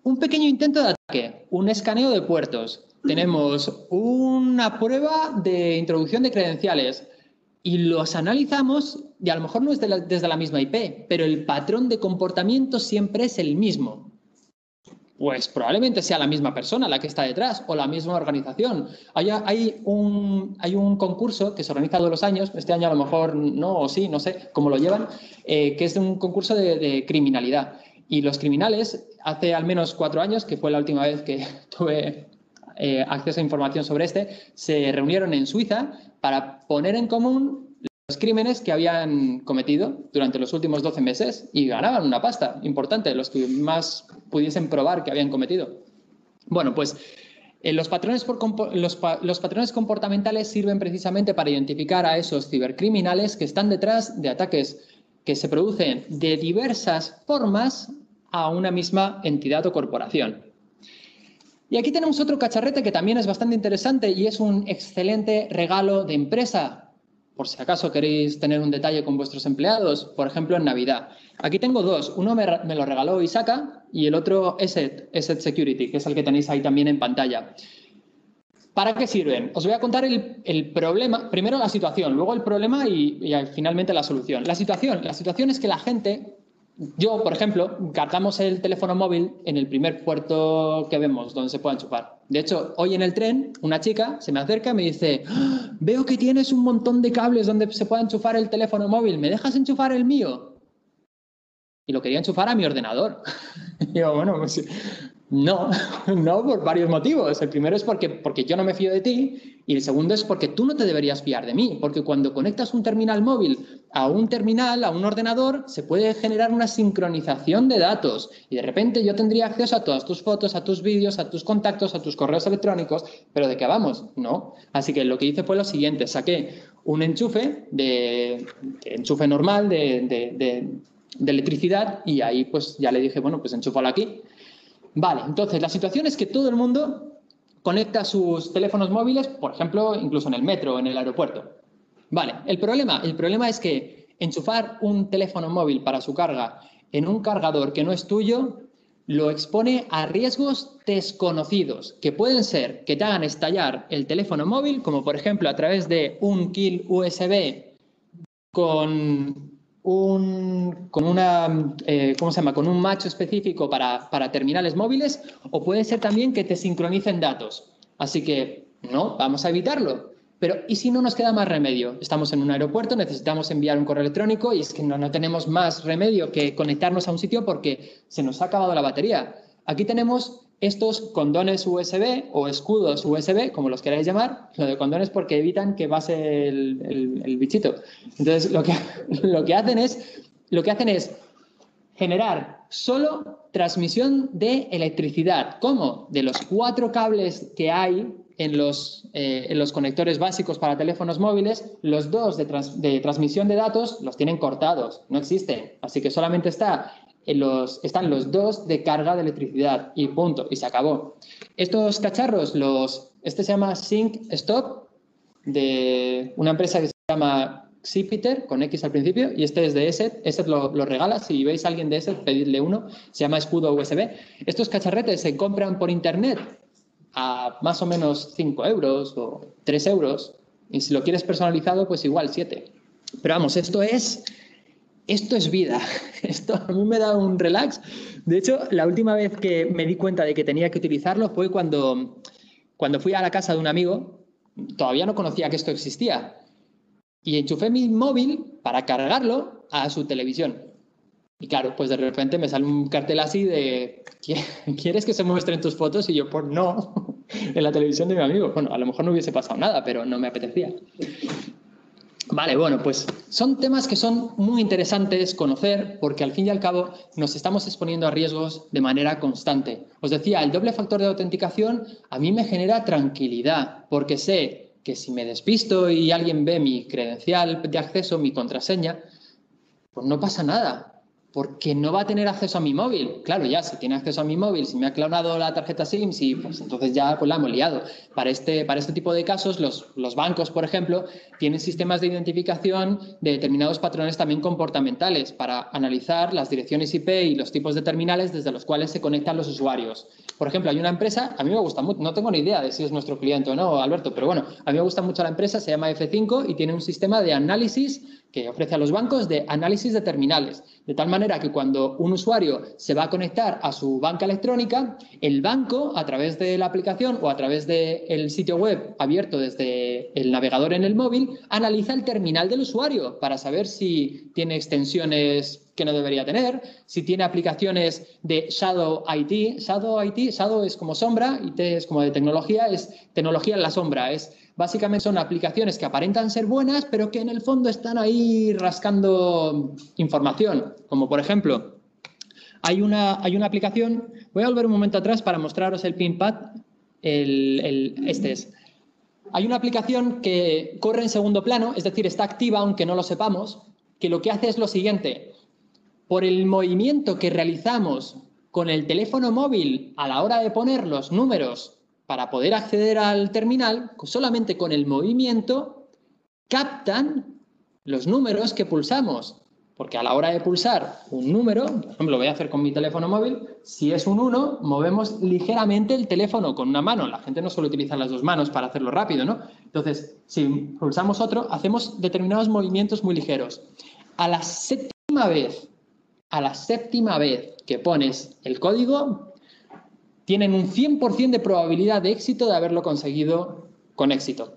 un pequeño intento de ataque, un escaneo de puertos, tenemos una prueba de introducción de credenciales y los analizamos y a lo mejor no es desde la misma IP, pero el patrón de comportamiento siempre es el mismo. Pues probablemente sea la misma persona la que está detrás o la misma organización. Hay un concurso que se organiza todos los años, este año a lo mejor no o sí, no sé cómo lo llevan, que es un concurso de criminalidad. Y los criminales, hace al menos 4 años, que fue la última vez que tuve acceso a información sobre se reunieron en Suiza para poner en común los crímenes que habían cometido durante los últimos 12 meses y ganaban una pasta importante, los que más pudiesen probar que habían cometido. Bueno, pues los patrones comportamentales sirven precisamente para identificar a esos cibercriminales que están detrás de ataques que se producen de diversas formas a una misma entidad o corporación. Y aquí tenemos otro cacharrete que también es bastante interesante y es un excelente regalo de empresa, por si acaso queréis tener un detalle con vuestros empleados, por ejemplo en Navidad. Aquí tengo 2, uno me lo regaló Isaka y el otro Asset Security, que es el que tenéis ahí también en pantalla. ¿Para qué sirven? Os voy a contar el problema, primero la situación, luego el problema y finalmente la solución. La situación es que la gente, yo, por ejemplo, cargamos el teléfono móvil en el primer puerto que vemos donde se pueda enchufar. De hecho, hoy en el tren, una chica se me acerca y me dice: ¡Ah! Veo que tienes un montón de cables donde se pueda enchufar el teléfono móvil. ¿Me dejas enchufar el mío? Y lo quería enchufar a mi ordenador. Y digo, bueno, pues no, por varios motivos. El primero es porque yo no me fío de ti y el segundo es porque tú no te deberías fiar de mí, porque cuando conectas un terminal móvil a un terminal, a un ordenador, se puede generar una sincronización de datos y de repente yo tendría acceso a todas tus fotos, a tus vídeos, a tus contactos, a tus correos electrónicos, pero ¿de qué vamos? No. Así que lo que hice fue lo siguiente: saqué un enchufe normal de electricidad y ahí pues ya le dije, bueno, pues enchúfalo aquí. Vale, entonces la situación es que todo el mundo conecta sus teléfonos móviles, por ejemplo, incluso en el metro o en el aeropuerto. Vale, el problema es que enchufar un teléfono móvil para su carga en un cargador que no es tuyo lo expone a riesgos desconocidos, que pueden ser que te hagan estallar el teléfono móvil, como por ejemplo a través de un kill USB con un match específico para terminales móviles, o puede ser también que te sincronicen datos. Así que no, vamos a evitarlo. Pero ¿y si no nos queda más remedio? Estamos en un aeropuerto, necesitamos enviar un correo electrónico y es que no tenemos más remedio que conectarnos a un sitio porque se nos ha acabado la batería. Aquí tenemos estos condones USB o escudos USB, como los queráis llamar. Lo de condones porque evitan que pase el bichito. Entonces, lo que hacen es generar solo transmisión de electricidad. ¿Cómo? De los 4 cables que hay en los conectores básicos para teléfonos móviles, los 2 de transmisión de datos los tienen cortados, no existen. Así que solamente está están los dos de carga de electricidad y punto, y se acabó. Estos cacharros, este se llama Sync Stop, de una empresa que se llama Xipiter, con X al principio, y este es de ESET. ESET lo regala. Si veis a alguien de ESET, pedidle uno. Se llama escudo USB. Estos cacharretes se compran por internet a más o menos 5 euros o 3 euros. Y si lo quieres personalizado, pues igual 7. Pero vamos, esto es vida. Esto a mí me da un relax. De hecho, la última vez que me di cuenta de que tenía que utilizarlo fue cuando fui a la casa de un amigo. Todavía no conocía que esto existía. Y enchufé mi móvil para cargarlo a su televisión. Y claro, pues de repente me sale un cartel así de ¿quieres que se muestren tus fotos? Y yo, pues no, en la televisión de mi amigo. Bueno, a lo mejor no hubiese pasado nada, pero no me apetecía. Vale, bueno, pues son temas que son muy interesantes conocer porque al fin y al cabo nos estamos exponiendo a riesgos de manera constante. Os decía, el doble factor de autenticación a mí me genera tranquilidad porque sé que si me despisto y alguien ve mi credencial de acceso, mi contraseña, pues no pasa nada. Porque no va a tener acceso a mi móvil. Claro, ya, si tiene acceso a mi móvil, si me ha clonado la tarjeta SIM, sí, pues entonces ya pues la hemos liado. Para este tipo de casos, los bancos, por ejemplo, tienen sistemas de identificación de determinados patrones también comportamentales para analizar las direcciones IP y los tipos de terminales desde los cuales se conectan los usuarios. Por ejemplo, hay una empresa, a mí me gusta mucho, no tengo ni idea de si es nuestro cliente o no, Alberto, pero bueno, a mí me gusta mucho la empresa, se llama F5 y tiene un sistema de análisis que ofrece a los bancos de análisis de terminales. De tal manera que cuando un usuario se va a conectar a su banca electrónica, el banco, a través de la aplicación o a través del sitio web abierto desde el navegador en el móvil, analiza el terminal del usuario para saber si tiene extensiones que no debería tener, si tiene aplicaciones de Shadow IT. Shadow es como sombra, IT es como de tecnología, es tecnología en la sombra. Básicamente son aplicaciones que aparentan ser buenas, pero que en el fondo están ahí rascando información. Como por ejemplo, hay una aplicación, voy a volver un momento atrás para mostraros el pinpad, Hay una aplicación que corre en segundo plano, es decir, está activa aunque no lo sepamos, que lo que hace es lo siguiente. Por el movimiento que realizamos con el teléfono móvil a la hora de poner los números para poder acceder al terminal, solamente con el movimiento captan los números que pulsamos. Porque a la hora de pulsar un número, por ejemplo, lo voy a hacer con mi teléfono móvil, si es un 1, movemos ligeramente el teléfono con una mano. La gente no suele utilizar las dos manos para hacerlo rápido, ¿no? Entonces, si pulsamos otro, hacemos determinados movimientos muy ligeros. A la séptima vez que pones el código, tienen un 100% de probabilidad de éxito de haberlo conseguido con éxito.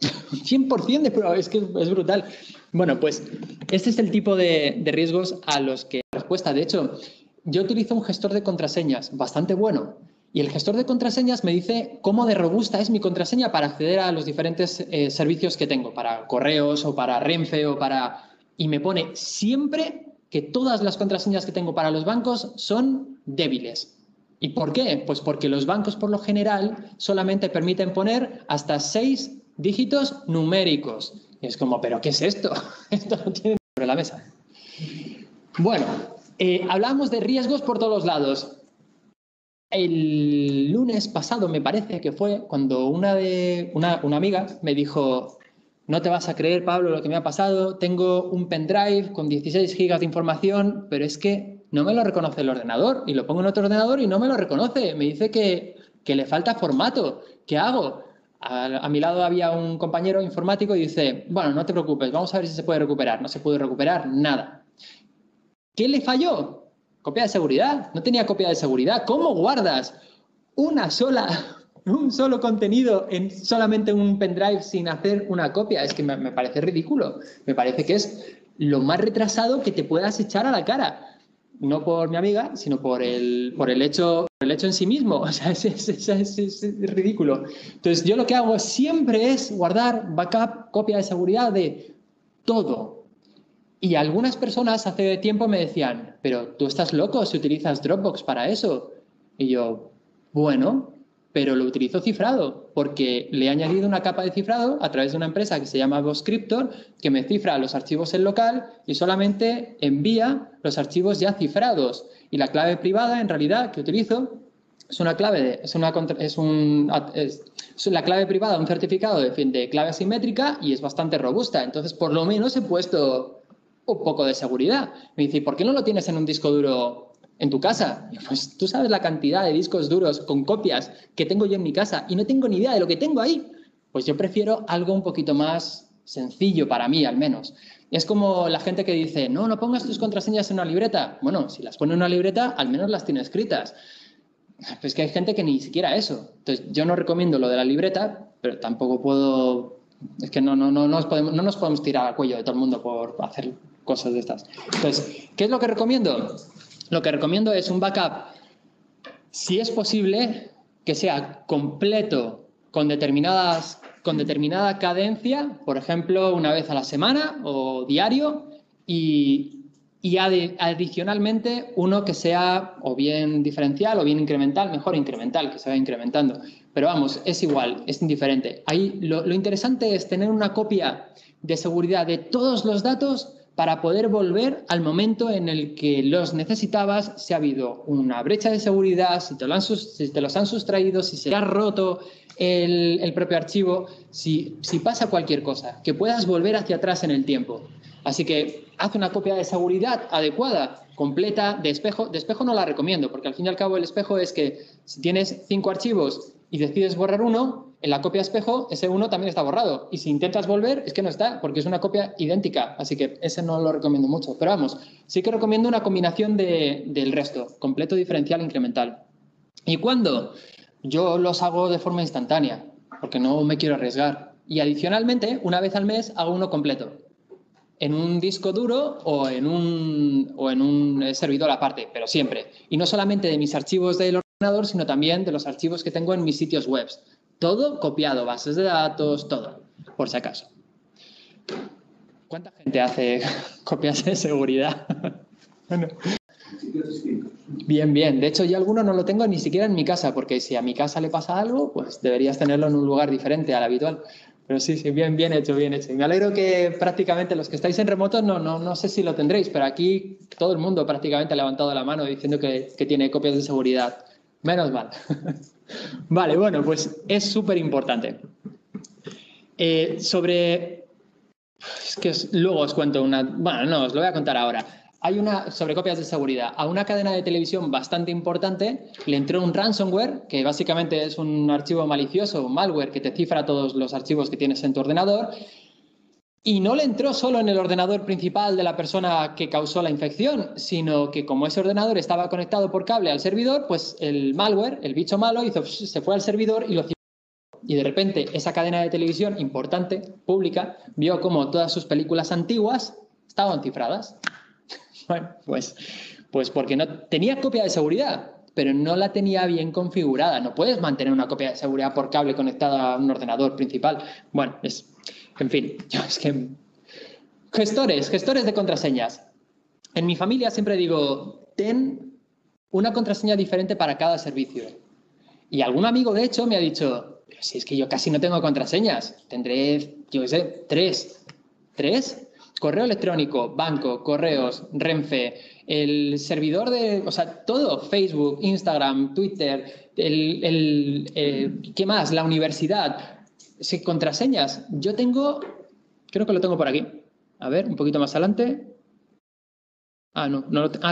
100% de probabilidad, es que es brutal. Bueno, pues este es el tipo de riesgos a los que respuesta. De hecho, yo utilizo un gestor de contraseñas bastante bueno y el gestor de contraseñas me dice cómo de robusta es mi contraseña para acceder a los diferentes servicios que tengo, para correos o para Renfe o para... Y me pone siempre que todas las contraseñas que tengo para los bancos son débiles. ¿Y por qué? Pues porque los bancos por lo general solamente permiten poner hasta 6 dígitos numéricos. Y es como, ¿pero qué es esto? Esto no tiene sobre la mesa. Bueno, hablábamos de riesgos por todos los lados. El lunes pasado me parece que fue cuando una amiga me dijo, no te vas a creer, Pablo, lo que me ha pasado. Tengo un pendrive con 16 gigas de información, pero es que no me lo reconoce el ordenador. Y lo pongo en otro ordenador y no me lo reconoce. Me dice que le falta formato. ¿Qué hago? A mi lado había un compañero informático y dice, bueno, no te preocupes, vamos a ver si se puede recuperar. No se puede recuperar nada. ¿Qué le falló? Copia de seguridad. No tenía copia de seguridad. ¿Cómo guardas un solo contenido en solamente un pendrive sin hacer una copia? Es que me parece ridículo. Me parece que es lo más retrasado que te puedas echar a la cara. No por mi amiga, sino por el hecho en sí mismo. O sea, es ridículo. Entonces, yo lo que hago siempre es guardar backup, copia de seguridad de todo. Y algunas personas hace tiempo me decían, pero tú estás loco si utilizas Dropbox para eso. Y yo, bueno, pero lo utilizo cifrado porque le he añadido una capa de cifrado a través de una empresa que se llama Boscryptor, que me cifra los archivos en local y solamente envía los archivos ya cifrados. Y la clave privada, en realidad, que utilizo es una clave, es la clave privada, un certificado de clave asimétrica y es bastante robusta. Entonces, por lo menos he puesto un poco de seguridad. Me dice, ¿por qué no lo tienes en un disco duro en tu casa? Pues tú sabes la cantidad de discos duros con copias que tengo yo en mi casa y no tengo ni idea de lo que tengo ahí. Pues yo prefiero algo un poquito más sencillo para mí, al menos. Es como la gente que dice, no, no pongas tus contraseñas en una libreta. Bueno, si las pone en una libreta, al menos las tiene escritas. Pues que hay gente que ni siquiera eso. Entonces, yo no recomiendo lo de la libreta, pero tampoco puedo... Es que no nos podemos tirar al cuello de todo el mundo por hacer cosas de estas. Entonces, ¿qué es lo que recomiendo? Lo que recomiendo es un backup, si es posible, que sea completo con determinada cadencia, por ejemplo, una vez a la semana o diario, y adicionalmente uno que sea o bien diferencial o bien incremental, mejor incremental, que se vaya incrementando. Pero vamos, es igual, es indiferente. Ahí lo interesante es tener una copia de seguridad de todos los datos para poder volver al momento en el que los necesitabas, si ha habido una brecha de seguridad, si te los han sustraído, si se ha roto el propio archivo, si pasa cualquier cosa, que puedas volver hacia atrás en el tiempo. Así que haz una copia de seguridad adecuada, completa, de espejo. De espejo no la recomiendo, porque al fin y al cabo el espejo es que si tienes 5 archivos y decides borrar uno, en la copia espejo ese uno también está borrado. Y si intentas volver, es que no está, porque es una copia idéntica. Así que ese no lo recomiendo mucho. Pero vamos, sí que recomiendo una combinación del resto, completo, diferencial, incremental. ¿Y cuándo? Yo los hago de forma instantánea, porque no me quiero arriesgar. Y adicionalmente, una vez al mes hago uno completo, en un disco duro o en un servidor aparte, pero siempre. Y no solamente de mis archivos del ordenador, sino también de los archivos que tengo en mis sitios web. Todo copiado, bases de datos, todo, por si acaso. ¿Cuánta gente hace copias de seguridad? Bueno. Bien, bien. De hecho, yo alguno no lo tengo ni siquiera en mi casa, porque si a mi casa le pasa algo, pues deberías tenerlo en un lugar diferente al habitual. Pero sí, bien hecho, bien hecho. Y me alegro que prácticamente los que estáis en remoto, no sé si lo tendréis, pero aquí todo el mundo prácticamente ha levantado la mano diciendo que tiene copias de seguridad. Menos mal. Vale, bueno, pues es súper importante. Es que luego os cuento una... Bueno, no, os lo voy a contar ahora. Hay una sobre copias de seguridad. A una cadena de televisión bastante importante le entró un ransomware, que básicamente es un archivo malicioso, un malware que te cifra todos los archivos que tienes en tu ordenador. Y no le entró solo en el ordenador principal de la persona que causó la infección, sino que como ese ordenador estaba conectado por cable al servidor, pues el malware, el bicho malo, se fue al servidor y lo cifró. Y de repente esa cadena de televisión importante, pública, vio como todas sus películas antiguas estaban cifradas. Bueno, pues porque no tenía copia de seguridad, pero no la tenía bien configurada. No puedes mantener una copia de seguridad por cable conectada a un ordenador principal. Bueno, en fin, es que... Gestores de contraseñas. En mi familia siempre digo, ten una contraseña diferente para cada servicio. Y algún amigo, de hecho, me ha dicho, pero si es que yo casi no tengo contraseñas, tendré, yo qué sé, tres. ¿3? Correo electrónico, banco, correos, Renfe, el servidor o sea, todo, Facebook, Instagram, Twitter, ¿qué más? La universidad. Contraseñas. Yo tengo, creo que lo tengo por aquí. A ver, un poquito más adelante.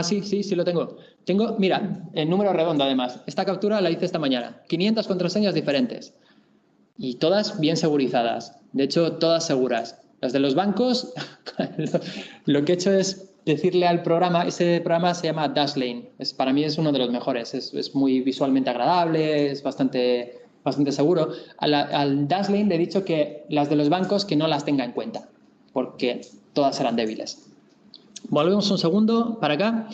Sí lo tengo. Tengo, mira, el número redondo además. Esta captura la hice esta mañana. 500 contraseñas diferentes. Y todas bien segurizadas. De hecho, todas seguras. Las de los bancos, lo que he hecho es decirle al programa, ese programa se llama Dashlane. Para mí es uno de los mejores. Es muy visualmente agradable, es bastante seguro. Al Dashlane le he dicho que las de los bancos que no las tenga en cuenta, porque todas serán débiles. Volvemos un segundo para acá.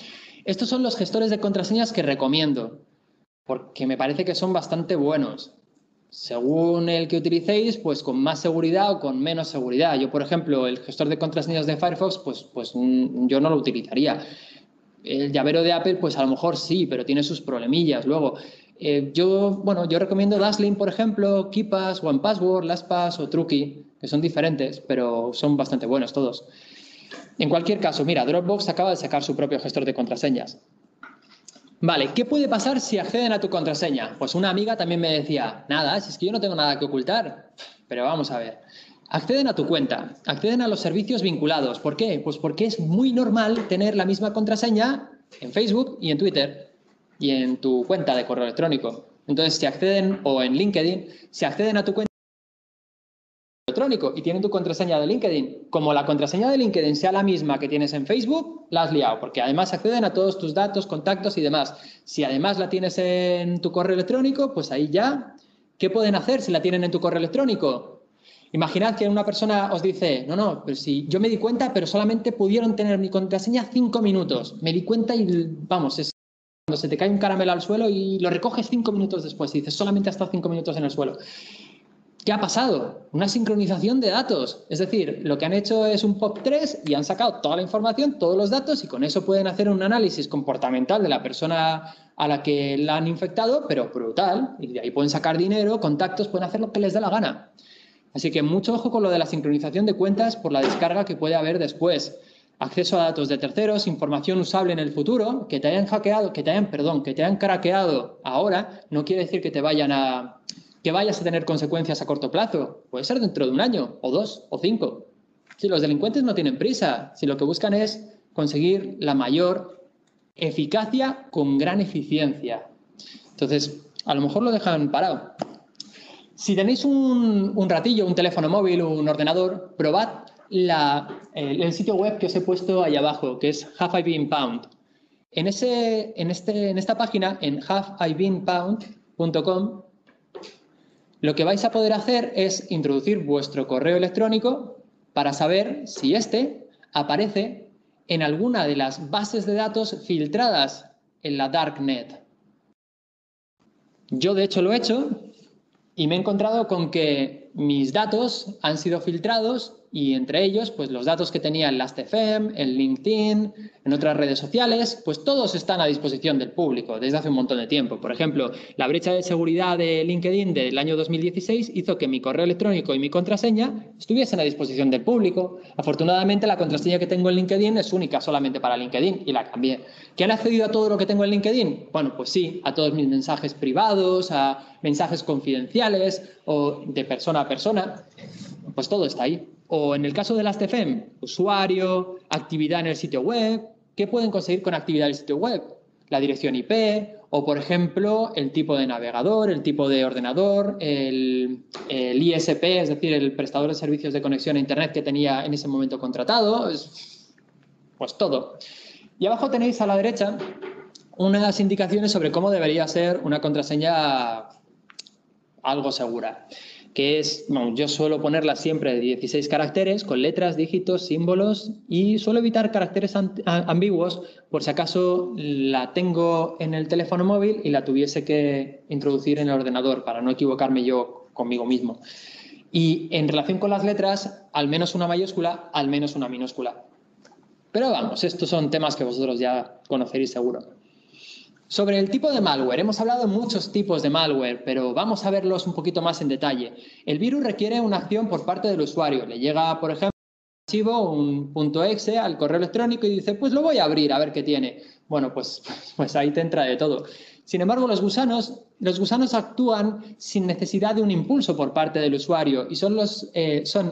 Estos son los gestores de contraseñas que recomiendo, porque me parece que son bastante buenos. Según el que utilicéis, pues con más seguridad o con menos seguridad. Yo, por ejemplo, el gestor de contraseñas de Firefox, pues yo no lo utilizaría. El llavero de Apple, pues a lo mejor sí, pero tiene sus problemillas. Luego, Yo recomiendo Dashlane, por ejemplo, KeePass, OnePassword, LastPass o Truqui, que son diferentes, pero son bastante buenos todos. En cualquier caso, mira, Dropbox acaba de sacar su propio gestor de contraseñas. Vale, ¿qué puede pasar si acceden a tu contraseña? Pues una amiga también me decía, nada, si es que yo no tengo nada que ocultar. Pero vamos a ver. Acceden a tu cuenta, acceden a los servicios vinculados. ¿Por qué? Pues porque es muy normal tener la misma contraseña en Facebook y en Twitter y en tu cuenta de correo electrónico. Entonces, si acceden, o en LinkedIn, si acceden a tu cuenta electrónico y tienen tu contraseña de LinkedIn, como la contraseña de LinkedIn sea la misma que tienes en Facebook, la has liado, porque además acceden a todos tus datos, contactos y demás. Si además la tienes en tu correo electrónico, pues ahí ya, ¿qué pueden hacer si la tienen en tu correo electrónico? Imaginad que una persona os dice, no, pero si yo me di cuenta, pero solamente pudieron tener mi contraseña 5 minutos. Me di cuenta y, vamos, es cuando se te cae un caramelo al suelo y lo recoges 5 minutos después y dices, solamente ha estado 5 minutos en el suelo. ¿Qué ha pasado? Una sincronización de datos. Es decir, lo que han hecho es un POP3 y han sacado toda la información, todos los datos, y con eso pueden hacer un análisis comportamental de la persona a la que la han infectado, pero brutal. Y de ahí pueden sacar dinero, contactos, pueden hacer lo que les dé la gana. Así que mucho ojo con lo de la sincronización de cuentas por la descarga que puede haber después. Acceso a datos de terceros, información usable en el futuro, que te hayan hackeado, que te hayan craqueado ahora, no quiere decir que vayas a tener consecuencias a corto plazo. Puede ser dentro de 1 año, o 2, o 5. Si los delincuentes no tienen prisa, si lo que buscan es conseguir la mayor eficacia con gran eficiencia. Entonces, a lo mejor lo dejan parado. Si tenéis un ratillo, un teléfono móvil o un ordenador, probad el sitio web que os he puesto ahí abajo, que es Have I Been Pwned. En esta página, en haveibeenpwned.com, lo que vais a poder hacer es introducir vuestro correo electrónico para saber si este aparece en alguna de las bases de datos filtradas en la Darknet. Yo, de hecho, lo he hecho y me he encontrado con que mis datos han sido filtrados y entre ellos, pues los datos que tenía en Last.fm, en LinkedIn, en otras redes sociales, pues todos están a disposición del público desde hace un montón de tiempo. Por ejemplo, la brecha de seguridad de LinkedIn del año 2016 hizo que mi correo electrónico y mi contraseña estuviesen a disposición del público. Afortunadamente, la contraseña que tengo en LinkedIn es única solamente para LinkedIn y la cambié. ¿Que han accedido a todo lo que tengo en LinkedIn? Bueno, pues sí, a todos mis mensajes privados, a mensajes confidenciales o de persona a persona, pues todo está ahí. O en el caso de Last.fm, usuario, actividad en el sitio web. ¿Qué pueden conseguir con actividad en el sitio web? La dirección IP o, por ejemplo, el tipo de navegador, el tipo de ordenador, el ISP, es decir, el prestador de servicios de conexión a Internet que tenía en ese momento contratado. Pues todo. Y abajo tenéis a la derecha unas indicaciones sobre cómo debería ser una contraseña algo segura. Que es, yo suelo ponerla siempre de 16 caracteres, con letras, dígitos, símbolos, y suelo evitar caracteres ambiguos por si acaso la tengo en el teléfono móvil y la tuviese que introducir en el ordenador para no equivocarme yo conmigo mismo. Y en relación con las letras, al menos una mayúscula, al menos una minúscula. Pero vamos, estos son temas que vosotros ya conoceréis seguro. Sobre el tipo de malware, hemos hablado de muchos tipos de malware, pero vamos a verlos un poquito más en detalle. El virus requiere una acción por parte del usuario. Le llega, por ejemplo, un archivo, un .exe al correo electrónico y dice, pues lo voy a abrir a ver qué tiene. Bueno, pues ahí te entra de todo. Sin embargo, los gusanos actúan sin necesidad de un impulso por parte del usuario y son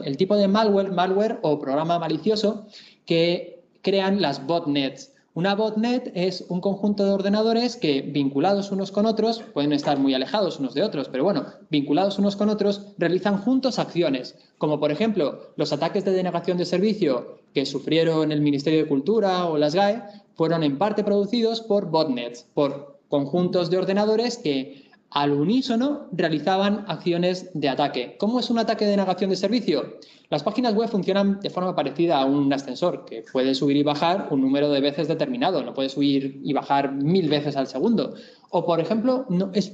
el tipo de malware o programa malicioso que crean las botnets. Una botnet es un conjunto de ordenadores que, vinculados unos con otros, pueden estar muy alejados unos de otros, pero bueno, vinculados unos con otros, realizan juntos acciones, como por ejemplo los ataques de denegación de servicio que sufrieron el Ministerio de Cultura o las GAE, fueron en parte producidos por botnets, por conjuntos de ordenadores que al unísono realizaban acciones de ataque. ¿Cómo es un ataque de denegación de servicio? Las páginas web funcionan de forma parecida a un ascensor, que puede subir y bajar un número de veces determinado, no puede subir y bajar 1000 veces al segundo. O, por ejemplo,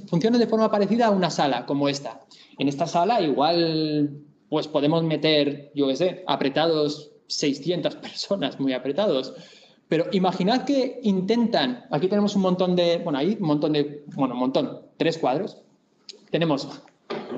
funciona de forma parecida a una sala, como esta. En esta sala igual pues podemos meter, yo qué sé, apretados 600 personas, muy apretados. Pero imaginad que intentan, aquí tenemos un montón de, bueno, ahí un montón, 3 cuadros. Tenemos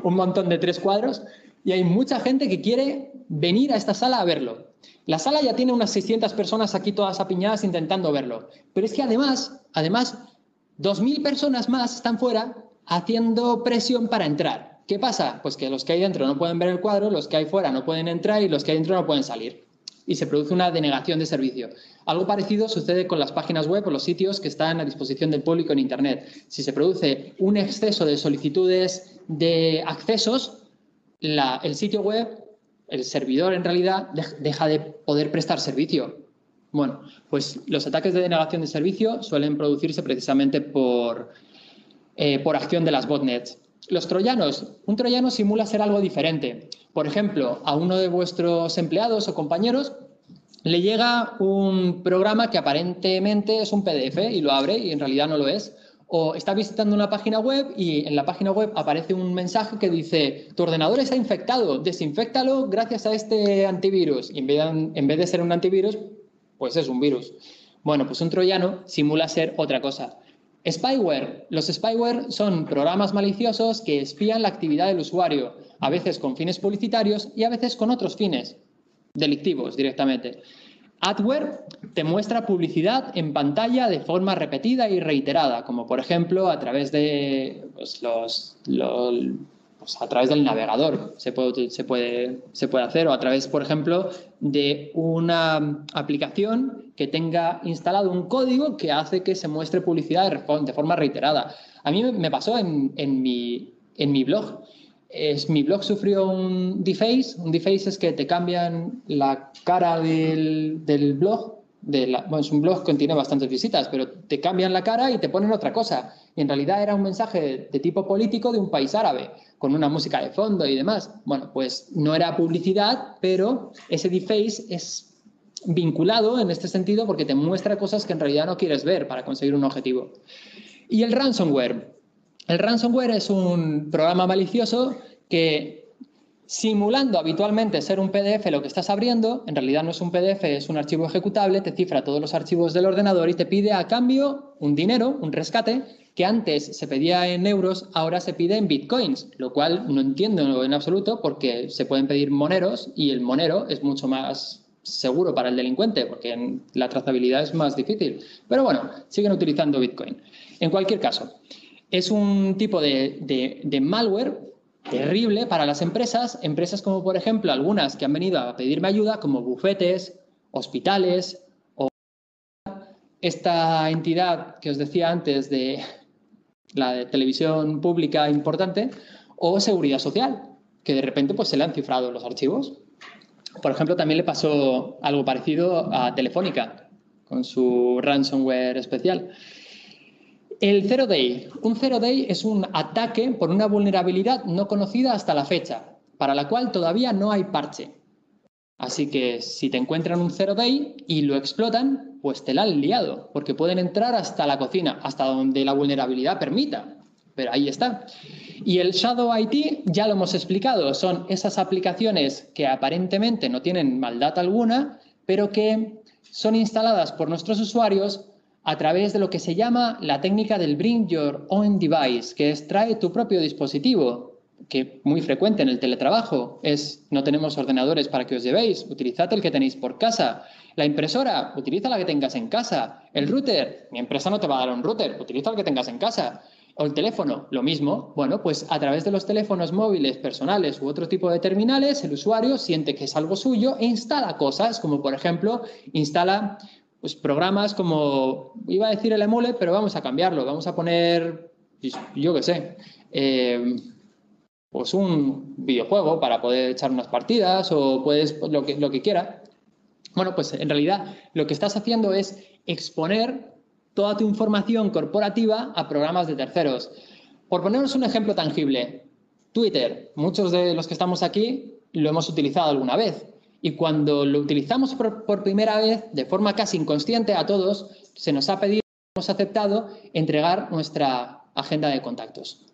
un montón de 3 cuadros y hay mucha gente que quiere venir a esta sala a verlo. La sala ya tiene unas 600 personas aquí todas apiñadas intentando verlo. Pero es que además 2.000 personas más están fuera haciendo presión para entrar. ¿Qué pasa? Pues que los que hay dentro no pueden ver el cuadro, los que hay fuera no pueden entrar y los que hay dentro no pueden salir. Y se produce una denegación de servicio. Algo parecido sucede con las páginas web o los sitios que están a disposición del público en Internet. Si se produce un exceso de solicitudes de accesos, el sitio web, el servidor en realidad, deja de poder prestar servicio. Bueno, pues los ataques de denegación de servicio suelen producirse precisamente por acción de las botnets. Los troyanos, un troyano simula ser algo diferente. Por ejemplo, a uno de vuestros empleados o compañeros le llega un programa que aparentemente es un PDF y lo abre y en realidad no lo es. O está visitando una página web y en la página web aparece un mensaje que dice: tu ordenador está infectado, desinféctalo gracias a este antivirus. Y en vez de ser un antivirus, pues es un virus. Bueno, pues un troyano simula ser otra cosa. Spyware. Los spyware son programas maliciosos que espían la actividad del usuario, a veces con fines publicitarios y a veces con otros fines delictivos directamente. Adware te muestra publicidad en pantalla de forma repetida y reiterada, como por ejemplo a través de a través del navegador se puede hacer, o a través, por ejemplo, de una aplicación que tenga instalado un código que hace que se muestre publicidad de forma reiterada. A mí me pasó en mi blog. Mi blog sufrió un deface. Un deface es que te cambian la cara del blog. Es un blog que tiene bastantes visitas, pero te cambian la cara y te ponen otra cosa. Y en realidad era un mensaje de tipo político de un país árabe, con una música de fondo y demás. Bueno, pues no era publicidad, pero ese deface es vinculado en este sentido porque te muestra cosas que en realidad no quieres ver para conseguir un objetivo. Y el ransomware. El ransomware es un programa malicioso que, simulando habitualmente ser un PDF lo que estás abriendo, en realidad no es un PDF, es un archivo ejecutable, te cifra todos los archivos del ordenador y te pide a cambio un dinero, un rescate, que antes se pedía en euros, ahora se pide en bitcoins, lo cual no entiendo en absoluto porque se pueden pedir moneros y el monero es mucho más seguro para el delincuente porque la trazabilidad es más difícil. Pero bueno, siguen utilizando bitcoin. En cualquier caso, es un tipo de malware terrible para las empresas como por ejemplo algunas que han venido a pedirme ayuda, como bufetes, hospitales o esta entidad que os decía antes de la de televisión pública importante, o seguridad social, que de repente pues se le han cifrado los archivos. Por ejemplo, también le pasó algo parecido a Telefónica con su ransomware especial. El Zero Day. Un Zero Day es un ataque por una vulnerabilidad no conocida hasta la fecha, para la cual todavía no hay parche. Así que si te encuentran un Zero Day y lo explotan, pues te la han liado, porque pueden entrar hasta la cocina, hasta donde la vulnerabilidad permita. Pero ahí está. Y el Shadow IT ya lo hemos explicado, son esas aplicaciones que aparentemente no tienen maldad alguna, pero que son instaladas por nuestros usuarios a través de lo que se llama la técnica del Bring Your Own Device, que es trae tu propio dispositivo, que muy frecuente en el teletrabajo es: no tenemos ordenadores para que os llevéis, utilizad el que tenéis por casa. La impresora, utiliza la que tengas en casa. El router, mi empresa no te va a dar un router, utiliza el que tengas en casa. O el teléfono, lo mismo. Bueno, pues a través de los teléfonos móviles personales u otro tipo de terminales, el usuario siente que es algo suyo e instala cosas, como por ejemplo, instala pues programas como, iba a decir el emule, pero vamos a cambiarlo, vamos a poner, yo qué sé, pues un videojuego para poder echar unas partidas o puedes lo que quiera. Bueno, pues en realidad lo que estás haciendo es exponer toda tu información corporativa a programas de terceros. Por poneros un ejemplo tangible, Twitter, muchos de los que estamos aquí lo hemos utilizado alguna vez. Y cuando lo utilizamos por primera vez, de forma casi inconsciente a todos, se nos ha pedido, hemos aceptado, entregar nuestra agenda de contactos.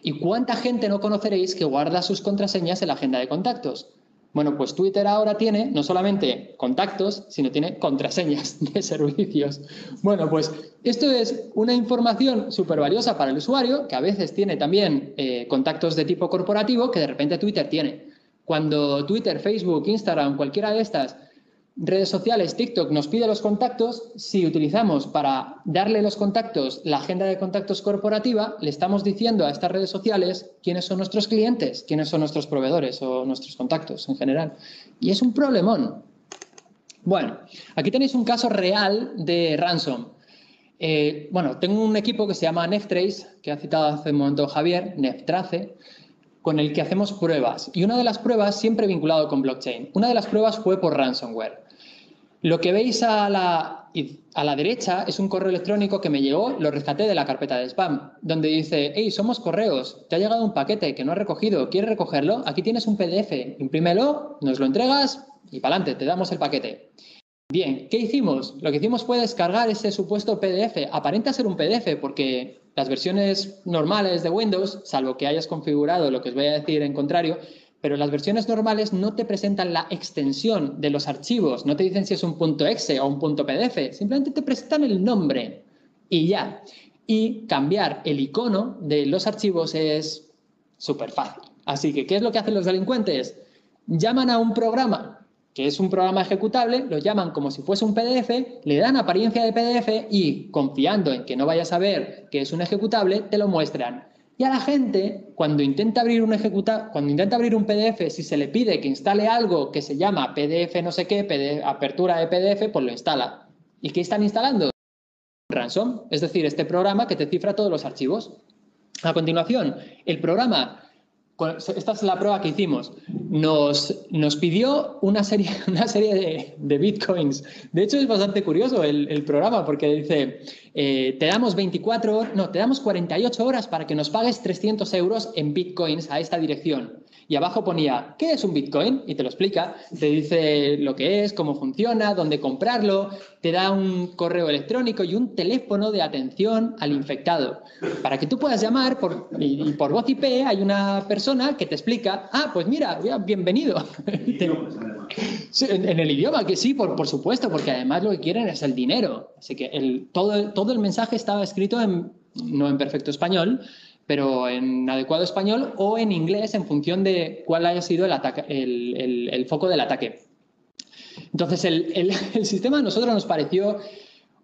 ¿Y cuánta gente no conoceréis que guarda sus contraseñas en la agenda de contactos? Bueno, pues Twitter ahora tiene no solamente contactos, sino tiene contraseñas de servicios. Bueno, pues esto es una información súper valiosa para el usuario, que a veces tiene también contactos de tipo corporativo, que de repente Twitter tiene. Cuando Twitter, Facebook, Instagram, cualquiera de estas redes sociales, TikTok, nos pide los contactos, si utilizamos para darle los contactos la agenda de contactos corporativa, le estamos diciendo a estas redes sociales quiénes son nuestros clientes, quiénes son nuestros proveedores o nuestros contactos en general. Y es un problemón. Bueno, aquí tenéis un caso real de ransom. Bueno, tengo un equipo que se llama Neftrace, que ha citado hace un momento Javier, Neftrace, con el que hacemos pruebas. Y una de las pruebas, siempre vinculado con blockchain, una de las pruebas fue por ransomware. Lo que veis a la derecha es un correo electrónico que me llegó, lo rescaté de la carpeta de spam, donde dice, hey, somos correos, te ha llegado un paquete que no has recogido, ¿quieres recogerlo? Aquí tienes un PDF, imprímelo, nos lo entregas y para adelante, te damos el paquete. Bien, ¿qué hicimos? Lo que hicimos fue descargar ese supuesto PDF. Aparenta ser un PDF porque las versiones normales de Windows, salvo que hayas configurado lo que os voy a decir en contrario, pero las versiones normales no te presentan la extensión de los archivos, no te dicen si es un .exe o un .pdf, simplemente te presentan el nombre y ya. Y cambiar el icono de los archivos es súper fácil. Así que, ¿qué es lo que hacen los delincuentes? Llaman a un programa, que es un programa ejecutable, lo llaman como si fuese un PDF, le dan apariencia de PDF y, confiando en que no vayas a ver que es un ejecutable, te lo muestran. Y a la gente, cuando intenta abrir un PDF, si se le pide que instale algo que se llama PDF no sé qué, apertura de PDF, pues lo instala. ¿Y qué están instalando? Ransom, es decir, este programa que te cifra todos los archivos. A continuación, el programa, esta es la prueba que hicimos, nos pidió una serie de bitcoins. De hecho, es bastante curioso el programa porque dice, te damos 48 horas para que nos pagues 300 euros en bitcoins a esta dirección. Y abajo ponía, ¿qué es un bitcoin? Y te lo explica, te dice lo que es, cómo funciona, dónde comprarlo, te da un correo electrónico y un teléfono de atención al infectado. Para que tú puedas llamar y por voz IP hay una persona que te explica, pues mira, bienvenido. En el idioma, que sí, por supuesto, porque además lo que quieren es el dinero. Así que todo el mensaje estaba escrito no en perfecto español, pero en adecuado español o en inglés en función de cuál haya sido el foco del ataque. Entonces, el sistema a nosotros nos pareció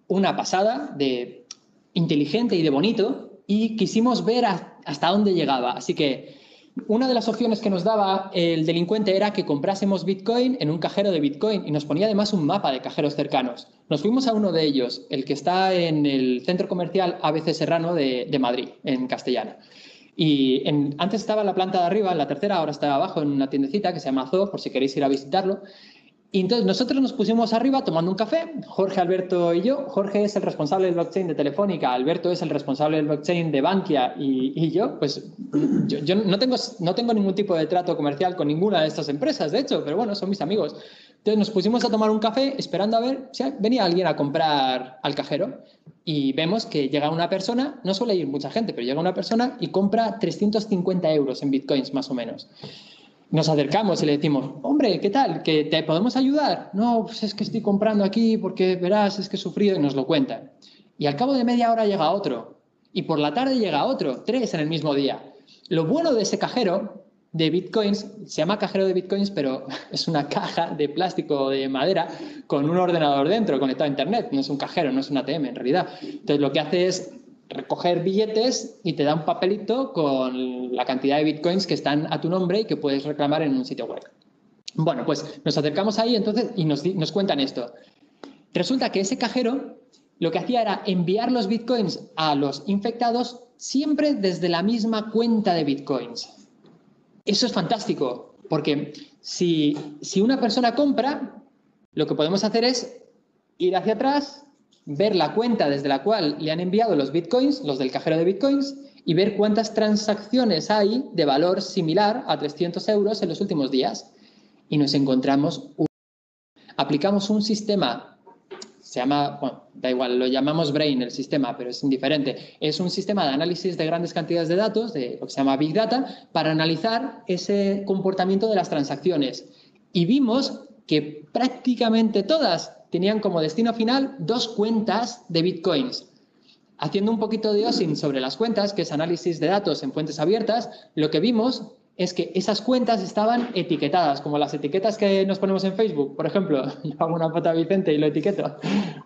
una pasada de inteligente y de bonito y quisimos ver hasta dónde llegaba. Así que una de las opciones que nos daba el delincuente era que comprásemos Bitcoin en un cajero de Bitcoin y nos ponía además un mapa de cajeros cercanos. Nos fuimos a uno de ellos, el que está en el centro comercial ABC Serrano de Madrid, en Castellana. Y antes estaba en la planta de arriba, en la tercera, ahora está abajo en una tiendecita que se llama Zoo, por si queréis ir a visitarlo. Y entonces nosotros nos pusimos arriba tomando un café, Jorge, Alberto y yo. Jorge es el responsable del blockchain de Telefónica, Alberto es el responsable del blockchain de Bankia y yo, pues yo no tengo ningún tipo de trato comercial con ninguna de estas empresas, de hecho, pero bueno, son mis amigos. Entonces nos pusimos a tomar un café esperando a ver si venía alguien a comprar al cajero y vemos que llega una persona, no suele ir mucha gente, pero llega una persona y compra 350 euros en bitcoins más o menos. Nos acercamos y le decimos, hombre, ¿qué tal? ¿Que te podemos ayudar? No, pues es que estoy comprando aquí porque verás, es que he sufrido, y nos lo cuentan. Y al cabo de media hora llega otro. Y por la tarde llega otro, 3 en el mismo día. Lo bueno de ese cajero de bitcoins, se llama cajero de bitcoins, pero es una caja de plástico o de madera con un ordenador dentro conectado a internet. No es un cajero, no es un ATM en realidad. Entonces lo que hace es recoger billetes y te da un papelito con la cantidad de bitcoins que están a tu nombre y que puedes reclamar en un sitio web. Bueno, pues nos acercamos ahí entonces y nos cuentan esto. Resulta que ese cajero lo que hacía era enviar los bitcoins a los infectados siempre desde la misma cuenta de bitcoins. Eso es fantástico, porque si una persona compra, lo que podemos hacer es ir hacia atrás, ver la cuenta desde la cual le han enviado los bitcoins, los del cajero de bitcoins, y ver cuántas transacciones hay de valor similar a 300 euros en los últimos días. Y nos encontramos, aplicamos un sistema, se llama, bueno, da igual, lo llamamos Brain el sistema, pero es indiferente. Es un sistema de análisis de grandes cantidades de datos, de lo que se llama Big Data, para analizar ese comportamiento de las transacciones. y vimos que prácticamente todas tenían como destino final 2 cuentas de bitcoins. Haciendo un poquito de OSINT sobre las cuentas, que es análisis de datos en fuentes abiertas, lo que vimos es que esas cuentas estaban etiquetadas, como las etiquetas que nos ponemos en Facebook. Por ejemplo, yo hago una foto a Vicente y lo etiqueto.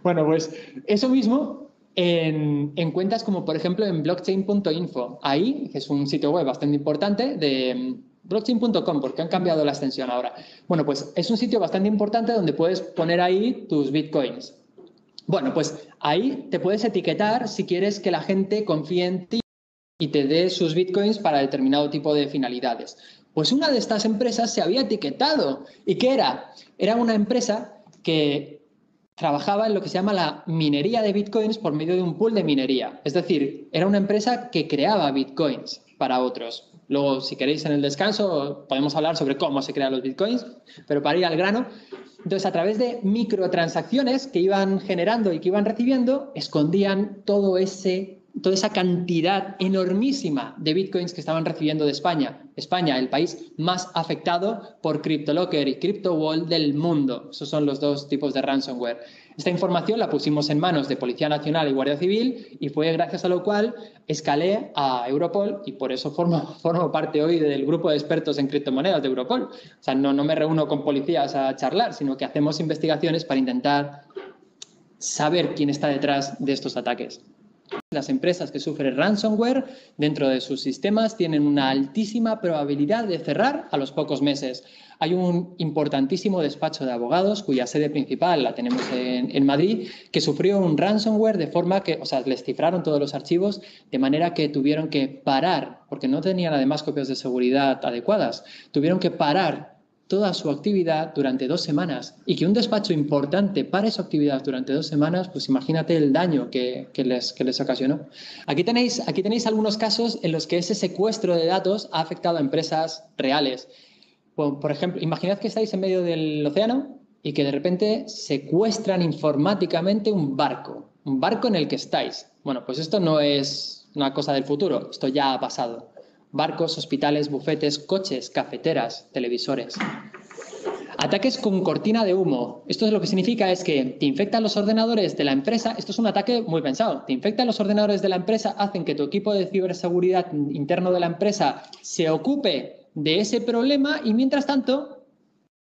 Bueno, pues eso mismo en cuentas como, por ejemplo, en blockchain.info. Ahí, que es un sitio web bastante importante de blockchain.com, porque han cambiado la extensión ahora. Bueno, pues es un sitio bastante importante donde puedes poner ahí tus bitcoins. Bueno, pues ahí te puedes etiquetar si quieres que la gente confíe en ti y te dé sus bitcoins para determinado tipo de finalidades. Pues una de estas empresas se había etiquetado. ¿Y qué era? Era una empresa que trabajaba en lo que se llama la minería de bitcoins por medio de un pool de minería. Es decir, era una empresa que creaba bitcoins para otros. Luego, si queréis, en el descanso podemos hablar sobre cómo se crean los bitcoins, pero para ir al grano, entonces, a través de microtransacciones que iban generando y que iban recibiendo, escondían toda esa cantidad enormísima de bitcoins que estaban recibiendo de España. España, el país más afectado por CryptoLocker y CryptoWall del mundo. Esos son los 2 tipos de ransomware. Esta información la pusimos en manos de Policía Nacional y Guardia Civil y fue gracias a lo cual escalé a Europol y por eso formo parte hoy del grupo de expertos en criptomonedas de Europol. O sea, no me reúno con policías a charlar, sino que hacemos investigaciones para intentar saber quién está detrás de estos ataques. Las empresas que sufren ransomware dentro de sus sistemas tienen una altísima probabilidad de cerrar a los pocos meses. Hay un importantísimo despacho de abogados cuya sede principal la tenemos en Madrid, que sufrió un ransomware de forma que, o sea, les cifraron todos los archivos de manera que tuvieron que parar, porque no tenían además copias de seguridad adecuadas, tuvieron que parar toda su actividad durante 2 semanas y que un despacho importante pare su actividad durante 2 semanas, pues imagínate el daño que les ocasionó. Aquí tenéis algunos casos en los que ese secuestro de datos ha afectado a empresas reales. Por ejemplo, imaginad que estáis en medio del océano y que de repente secuestran informáticamente un barco en el que estáis. Bueno, pues esto no es una cosa del futuro, esto ya ha pasado. Barcos, hospitales, bufetes, coches, cafeteras, televisores. Ataques con cortina de humo. Esto lo que significa es que te infectan los ordenadores de la empresa. Esto es un ataque muy pensado. Te infectan los ordenadores de la empresa, hacen que tu equipo de ciberseguridad interno de la empresa se ocupe de ese problema y mientras tanto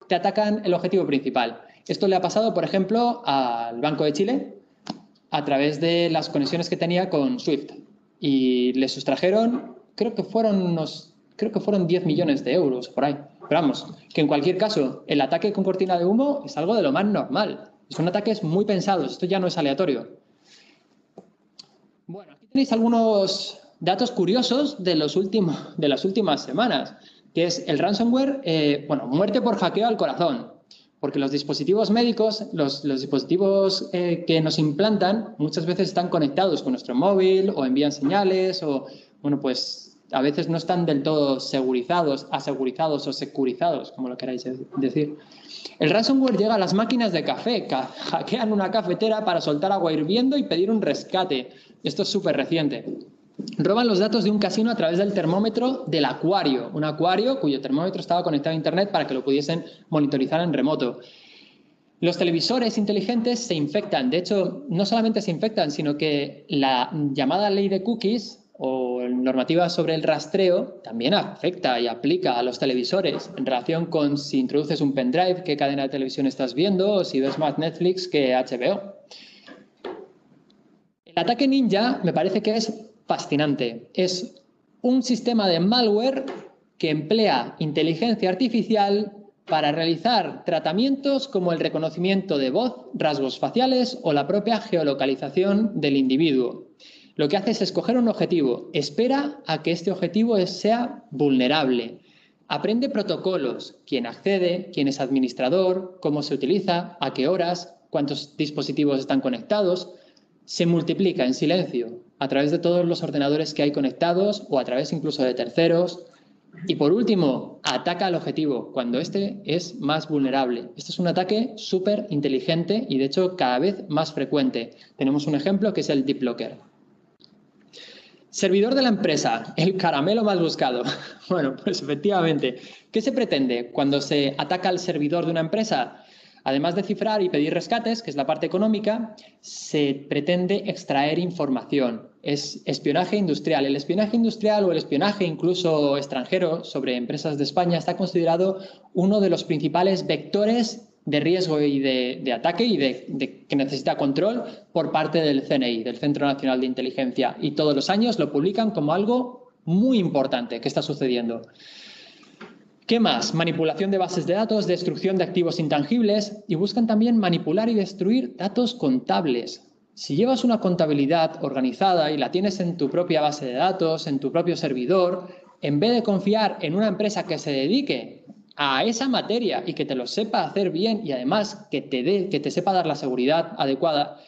te atacan el objetivo principal. Esto le ha pasado, por ejemplo, al Banco de Chile a través de las conexiones que tenía con SWIFT y le sustrajeron, creo que fueron 10 millones de euros por ahí. Pero vamos, que en cualquier caso, el ataque con cortina de humo es algo de lo más normal. Son ataques muy pensados, esto ya no es aleatorio. Bueno, aquí tenéis algunos datos curiosos de las últimas semanas, que es el ransomware, muerte por hackeo al corazón. Porque los dispositivos médicos, los dispositivos que nos implantan, muchas veces están conectados con nuestro móvil o envían señales o, bueno, pues a veces no están del todo asegurizados o securizados, como lo queráis decir. El ransomware llega a las máquinas de café, hackean una cafetera para soltar agua hirviendo y pedir un rescate. Esto es súper reciente. Roban los datos de un casino a través del termómetro del acuario, un acuario cuyo termómetro estaba conectado a internet para que lo pudiesen monitorizar en remoto. Los televisores inteligentes se infectan. De hecho, no solamente se infectan, sino que la llamada ley de cookies o normativa sobre el rastreo también afecta y aplica a los televisores en relación con si introduces un pendrive, qué cadena de televisión estás viendo o si ves más Netflix que HBO. El ataque ninja me parece que es fascinante. Es un sistema de malware que emplea inteligencia artificial para realizar tratamientos como el reconocimiento de voz, rasgos faciales o la propia geolocalización del individuo. Lo que hace es escoger un objetivo, espera a que este objetivo sea vulnerable, aprende protocolos, quién accede, quién es administrador, cómo se utiliza, a qué horas, cuántos dispositivos están conectados, se multiplica en silencio a través de todos los ordenadores que hay conectados o a través incluso de terceros. Y por último, ataca al objetivo cuando este es más vulnerable. Este es un ataque súper inteligente y de hecho cada vez más frecuente. Tenemos un ejemplo que es el DeepLocker. Servidor de la empresa, el caramelo más buscado. Bueno, pues efectivamente, ¿qué se pretende cuando se ataca al servidor de una empresa? Además de cifrar y pedir rescates, que es la parte económica, se pretende extraer información. Es espionaje industrial. El espionaje industrial o el espionaje incluso extranjero sobre empresas de España está considerado uno de los principales vectores de riesgo y de ataque y que necesita control por parte del CNI, del Centro Nacional de Inteligencia. Y todos los años lo publican como algo muy importante que está sucediendo. ¿Qué más? Manipulación de bases de datos, destrucción de activos intangibles y buscan también manipular y destruir datos contables. Si llevas una contabilidad organizada y la tienes en tu propia base de datos, en tu propio servidor, en vez de confiar en una empresa que se dedique a esa materia y que te lo sepa hacer bien y además que te sepa dar la seguridad adecuada,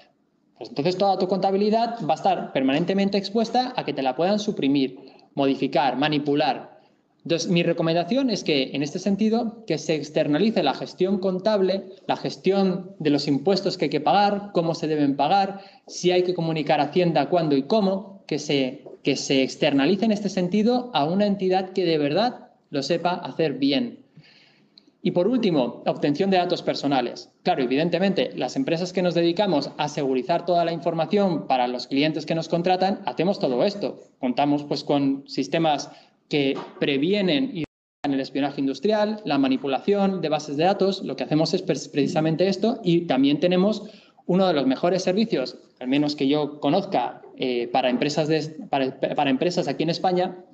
pues entonces toda tu contabilidad va a estar permanentemente expuesta a que te la puedan suprimir, modificar, manipular. Entonces, mi recomendación es que, en este sentido, que se externalice la gestión contable, la gestión de los impuestos que hay que pagar, cómo se deben pagar, si hay que comunicar a Hacienda cuándo y cómo, que se externalice en este sentido a una entidad que de verdad lo sepa hacer bien. Y por último, obtención de datos personales. Claro, evidentemente, las empresas que nos dedicamos a segurizar toda la información para los clientes que nos contratan, hacemos todo esto. Contamos pues con sistemas que previenen y el espionaje industrial, la manipulación de bases de datos. Lo que hacemos es precisamente esto y también tenemos uno de los mejores servicios, al menos que yo conozca, para empresas aquí en España,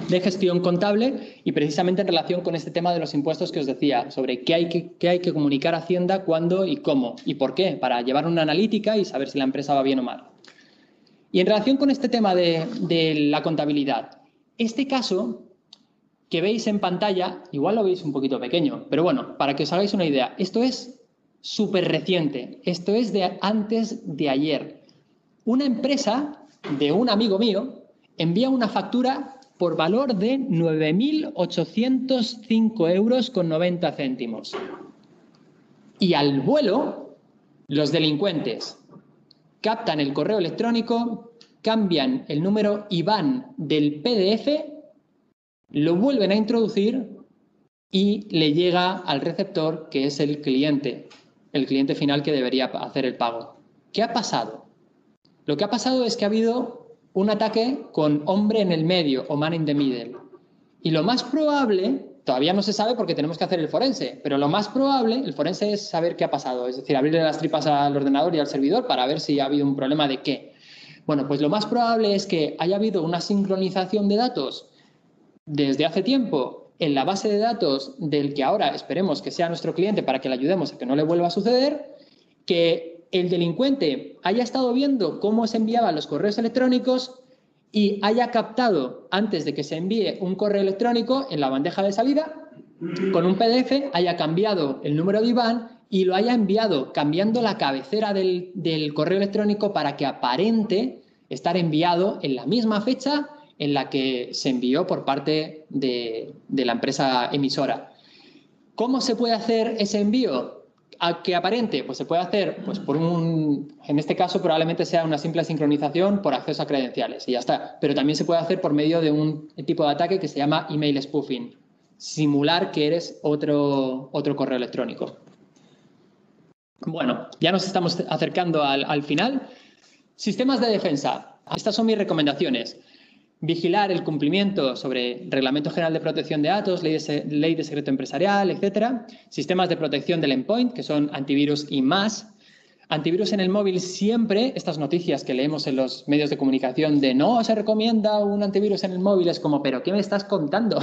de gestión contable y precisamente en relación con este tema de los impuestos que os decía, sobre qué hay que comunicar a Hacienda, cuándo y cómo y por qué, para llevar una analítica y saber si la empresa va bien o mal. Y en relación con este tema de la contabilidad, este caso que veis en pantalla, igual lo veis un poquito pequeño, pero bueno, para que os hagáis una idea, esto es súper reciente, esto es de antes de ayer. Una empresa de un amigo mío envía una factura por valor de 9.805,90 €. Y al vuelo, los delincuentes captan el correo electrónico, cambian el número IBAN del PDF, lo vuelven a introducir y le llega al receptor, que es el cliente final que debería hacer el pago. ¿Qué ha pasado? Lo que ha pasado es que ha habido un ataque con hombre en el medio o man in the middle. Y lo más probable, todavía no se sabe porque tenemos que hacer el forense, pero lo más probable, el forense es saber qué ha pasado, es decir, abrirle las tripas al ordenador y al servidor para ver si ha habido un problema de qué. Bueno, pues lo más probable es que haya habido una sincronización de datos desde hace tiempo en la base de datos del que ahora esperemos que sea nuestro cliente para que le ayudemos a que no le vuelva a suceder, que el delincuente haya estado viendo cómo se enviaban los correos electrónicos y haya captado, antes de que se envíe un correo electrónico en la bandeja de salida, con un PDF, haya cambiado el número de IBAN y lo haya enviado cambiando la cabecera del correo electrónico para que aparente estar enviado en la misma fecha en la que se envió por parte de la empresa emisora. ¿Cómo se puede hacer ese envío? ¿A qué aparente? Pues se puede hacer, pues en este caso probablemente sea una simple sincronización por acceso a credenciales y ya está. Pero también se puede hacer por medio de un tipo de ataque que se llama email spoofing. Simular que eres otro correo electrónico. Bueno, ya nos estamos acercando al final. Sistemas de defensa. Estas son mis recomendaciones. Vigilar el cumplimiento sobre Reglamento General de Protección de Datos, ley de secreto empresarial, etcétera. Sistemas de protección del endpoint, que son antivirus y más. Antivirus en el móvil siempre, estas noticias que leemos en los medios de comunicación de no se recomienda un antivirus en el móvil, es como, ¿pero qué me estás contando?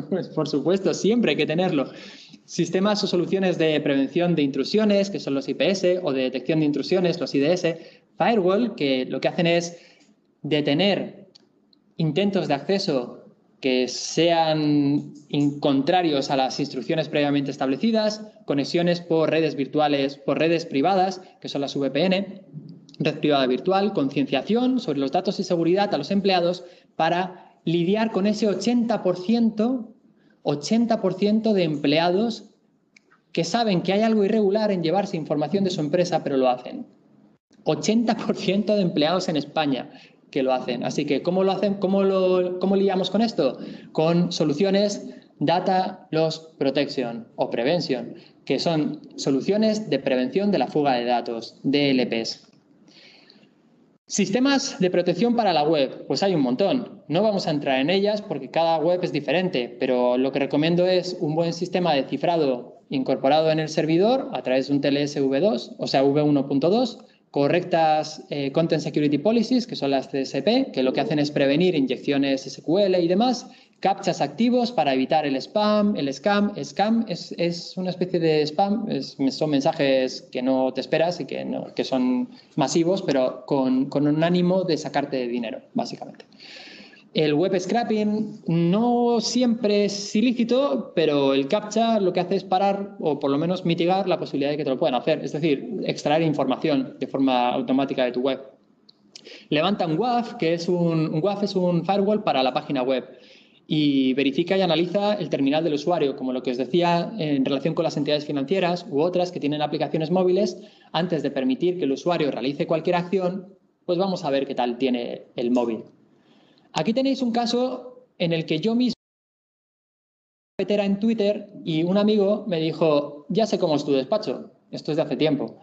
Pues por supuesto, siempre hay que tenerlo. Sistemas o soluciones de prevención de intrusiones, que son los IPS, o de detección de intrusiones, los IDS. Firewall, que lo que hacen es detener intentos de acceso que sean contrarios a las instrucciones previamente establecidas, conexiones por redes virtuales, por redes privadas, que son las VPN, red privada virtual, concienciación sobre los datos y seguridad a los empleados para lidiar con ese 80% de empleados que saben que hay algo irregular en llevarse información de su empresa, pero lo hacen. 80% de empleados en España. que lo hacen. Así que, ¿cómo lo hacen? ¿Cómo lidiamos con esto? Con soluciones Data Loss Protection o Prevention, que son soluciones de prevención de la fuga de datos, DLPs. Sistemas de protección para la web, pues hay un montón. No vamos a entrar en ellas porque cada web es diferente, pero lo que recomiendo es un buen sistema de cifrado incorporado en el servidor a través de un TLS V2, o sea, V1.2, correctas Content Security Policies, que son las CSP, que lo que hacen es prevenir inyecciones SQL y demás, captchas activos para evitar el spam, el scam. Scam es una especie de spam, son mensajes que no te esperas y que son masivos, pero con un ánimo de sacarte dinero, básicamente. El web scraping no siempre es ilícito, pero el CAPTCHA lo que hace es parar o por lo menos mitigar la posibilidad de que te lo puedan hacer, es decir, extraer información de forma automática de tu web. Levanta un WAF, que es un WAF es un firewall para la página web y verifica y analiza el terminal del usuario, como lo que os decía en relación con las entidades financieras u otras que tienen aplicaciones móviles. Antes de permitir que el usuario realice cualquier acción, pues vamos a ver qué tal tiene el móvil. Aquí tenéis un caso en el que yo mismo en Twitter y un amigo me dijo, ya sé cómo es tu despacho, esto es de hace tiempo.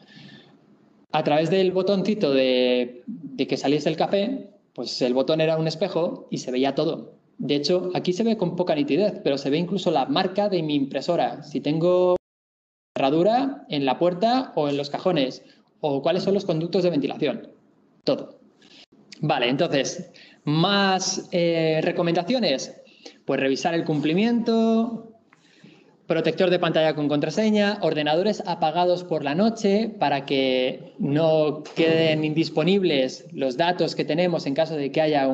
A través del botoncito de que saliese el café, pues el botón era un espejo y se veía todo. De hecho, aquí se ve con poca nitidez, pero se ve incluso la marca de mi impresora. Si tengo cerradura en la puerta o en los cajones, o cuáles son los conductos de ventilación. Todo. Vale, entonces, más recomendaciones. Pues revisar el cumplimiento, protector de pantalla con contraseña, ordenadores apagados por la noche para que no queden indisponibles los datos que tenemos en caso de que haya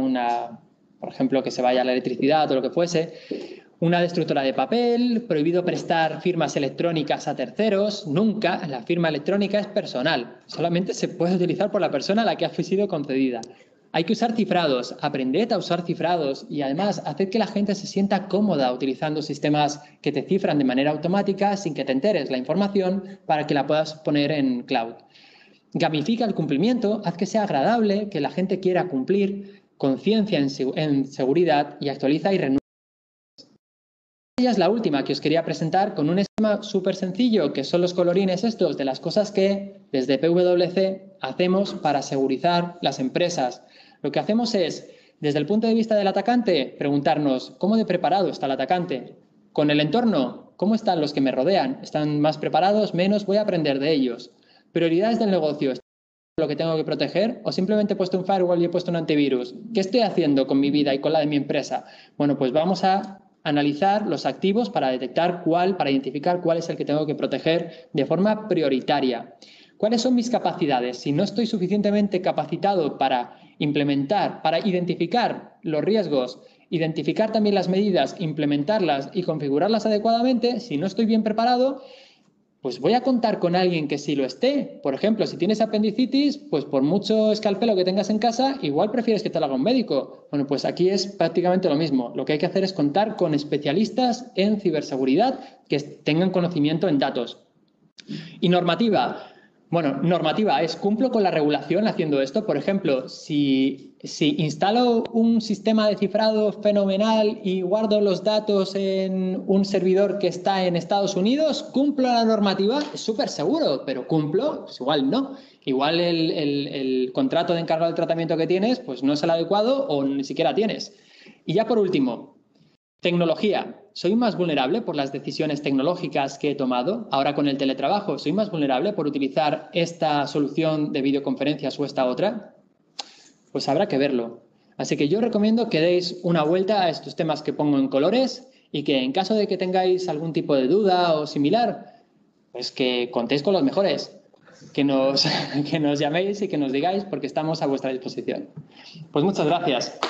por ejemplo, que se vaya la electricidad o lo que fuese. Una destructora de papel, prohibido prestar firmas electrónicas a terceros, nunca. La firma electrónica es personal, solamente se puede utilizar por la persona a la que ha sido concedida. Hay que usar cifrados, aprended a usar cifrados y además haced que la gente se sienta cómoda utilizando sistemas que te cifran de manera automática sin que te enteres la información para que la puedas poner en cloud. Gamifica el cumplimiento, haz que sea agradable, que la gente quiera cumplir, conciencia en seguridad y actualiza y renueva. Ella es la última que os quería presentar con un esquema súper sencillo, que son los colorines estos de las cosas que desde PwC hacemos para segurizar las empresas. Lo que hacemos es, desde el punto de vista del atacante, preguntarnos cómo de preparado está el atacante. Con el entorno, ¿cómo están los que me rodean? ¿Están más preparados? ¿Menos? Voy a aprender de ellos. Prioridades del negocio. ¿Lo que tengo que proteger? ¿O simplemente he puesto un firewall y he puesto un antivirus? ¿Qué estoy haciendo con mi vida y con la de mi empresa? Bueno, pues vamos a analizar los activos para detectar para identificar cuál es el que tengo que proteger de forma prioritaria. ¿Cuáles son mis capacidades? Si no estoy suficientemente capacitado para implementar, para identificar los riesgos, identificar también las medidas, implementarlas y configurarlas adecuadamente, si no estoy bien preparado, pues voy a contar con alguien que sí lo esté. Por ejemplo, si tienes apendicitis, pues por mucho escalpelo que tengas en casa, igual prefieres que te lo haga un médico. Bueno, pues aquí es prácticamente lo mismo. Lo que hay que hacer es contar con especialistas en ciberseguridad que tengan conocimiento en datos. Y normativa. Bueno, normativa es, cumplo con la regulación haciendo esto. Por ejemplo, si instalo un sistema de cifrado fenomenal y guardo los datos en un servidor que está en Estados Unidos, ¿cumplo la normativa? Es súper seguro, pero ¿cumplo? Pues igual no. Igual el contrato de encargado del tratamiento que tienes pues no es el adecuado o ni siquiera tienes. Y ya por último, tecnología. ¿Soy más vulnerable por las decisiones tecnológicas que he tomado? Ahora con el teletrabajo, ¿soy más vulnerable por utilizar esta solución de videoconferencias o esta otra? Pues habrá que verlo. Así que yo recomiendo que deis una vuelta a estos temas que pongo en colores y que en caso de que tengáis algún tipo de duda o similar, pues que contéis con los mejores, que nos llaméis y que nos digáis porque estamos a vuestra disposición. Pues muchas gracias.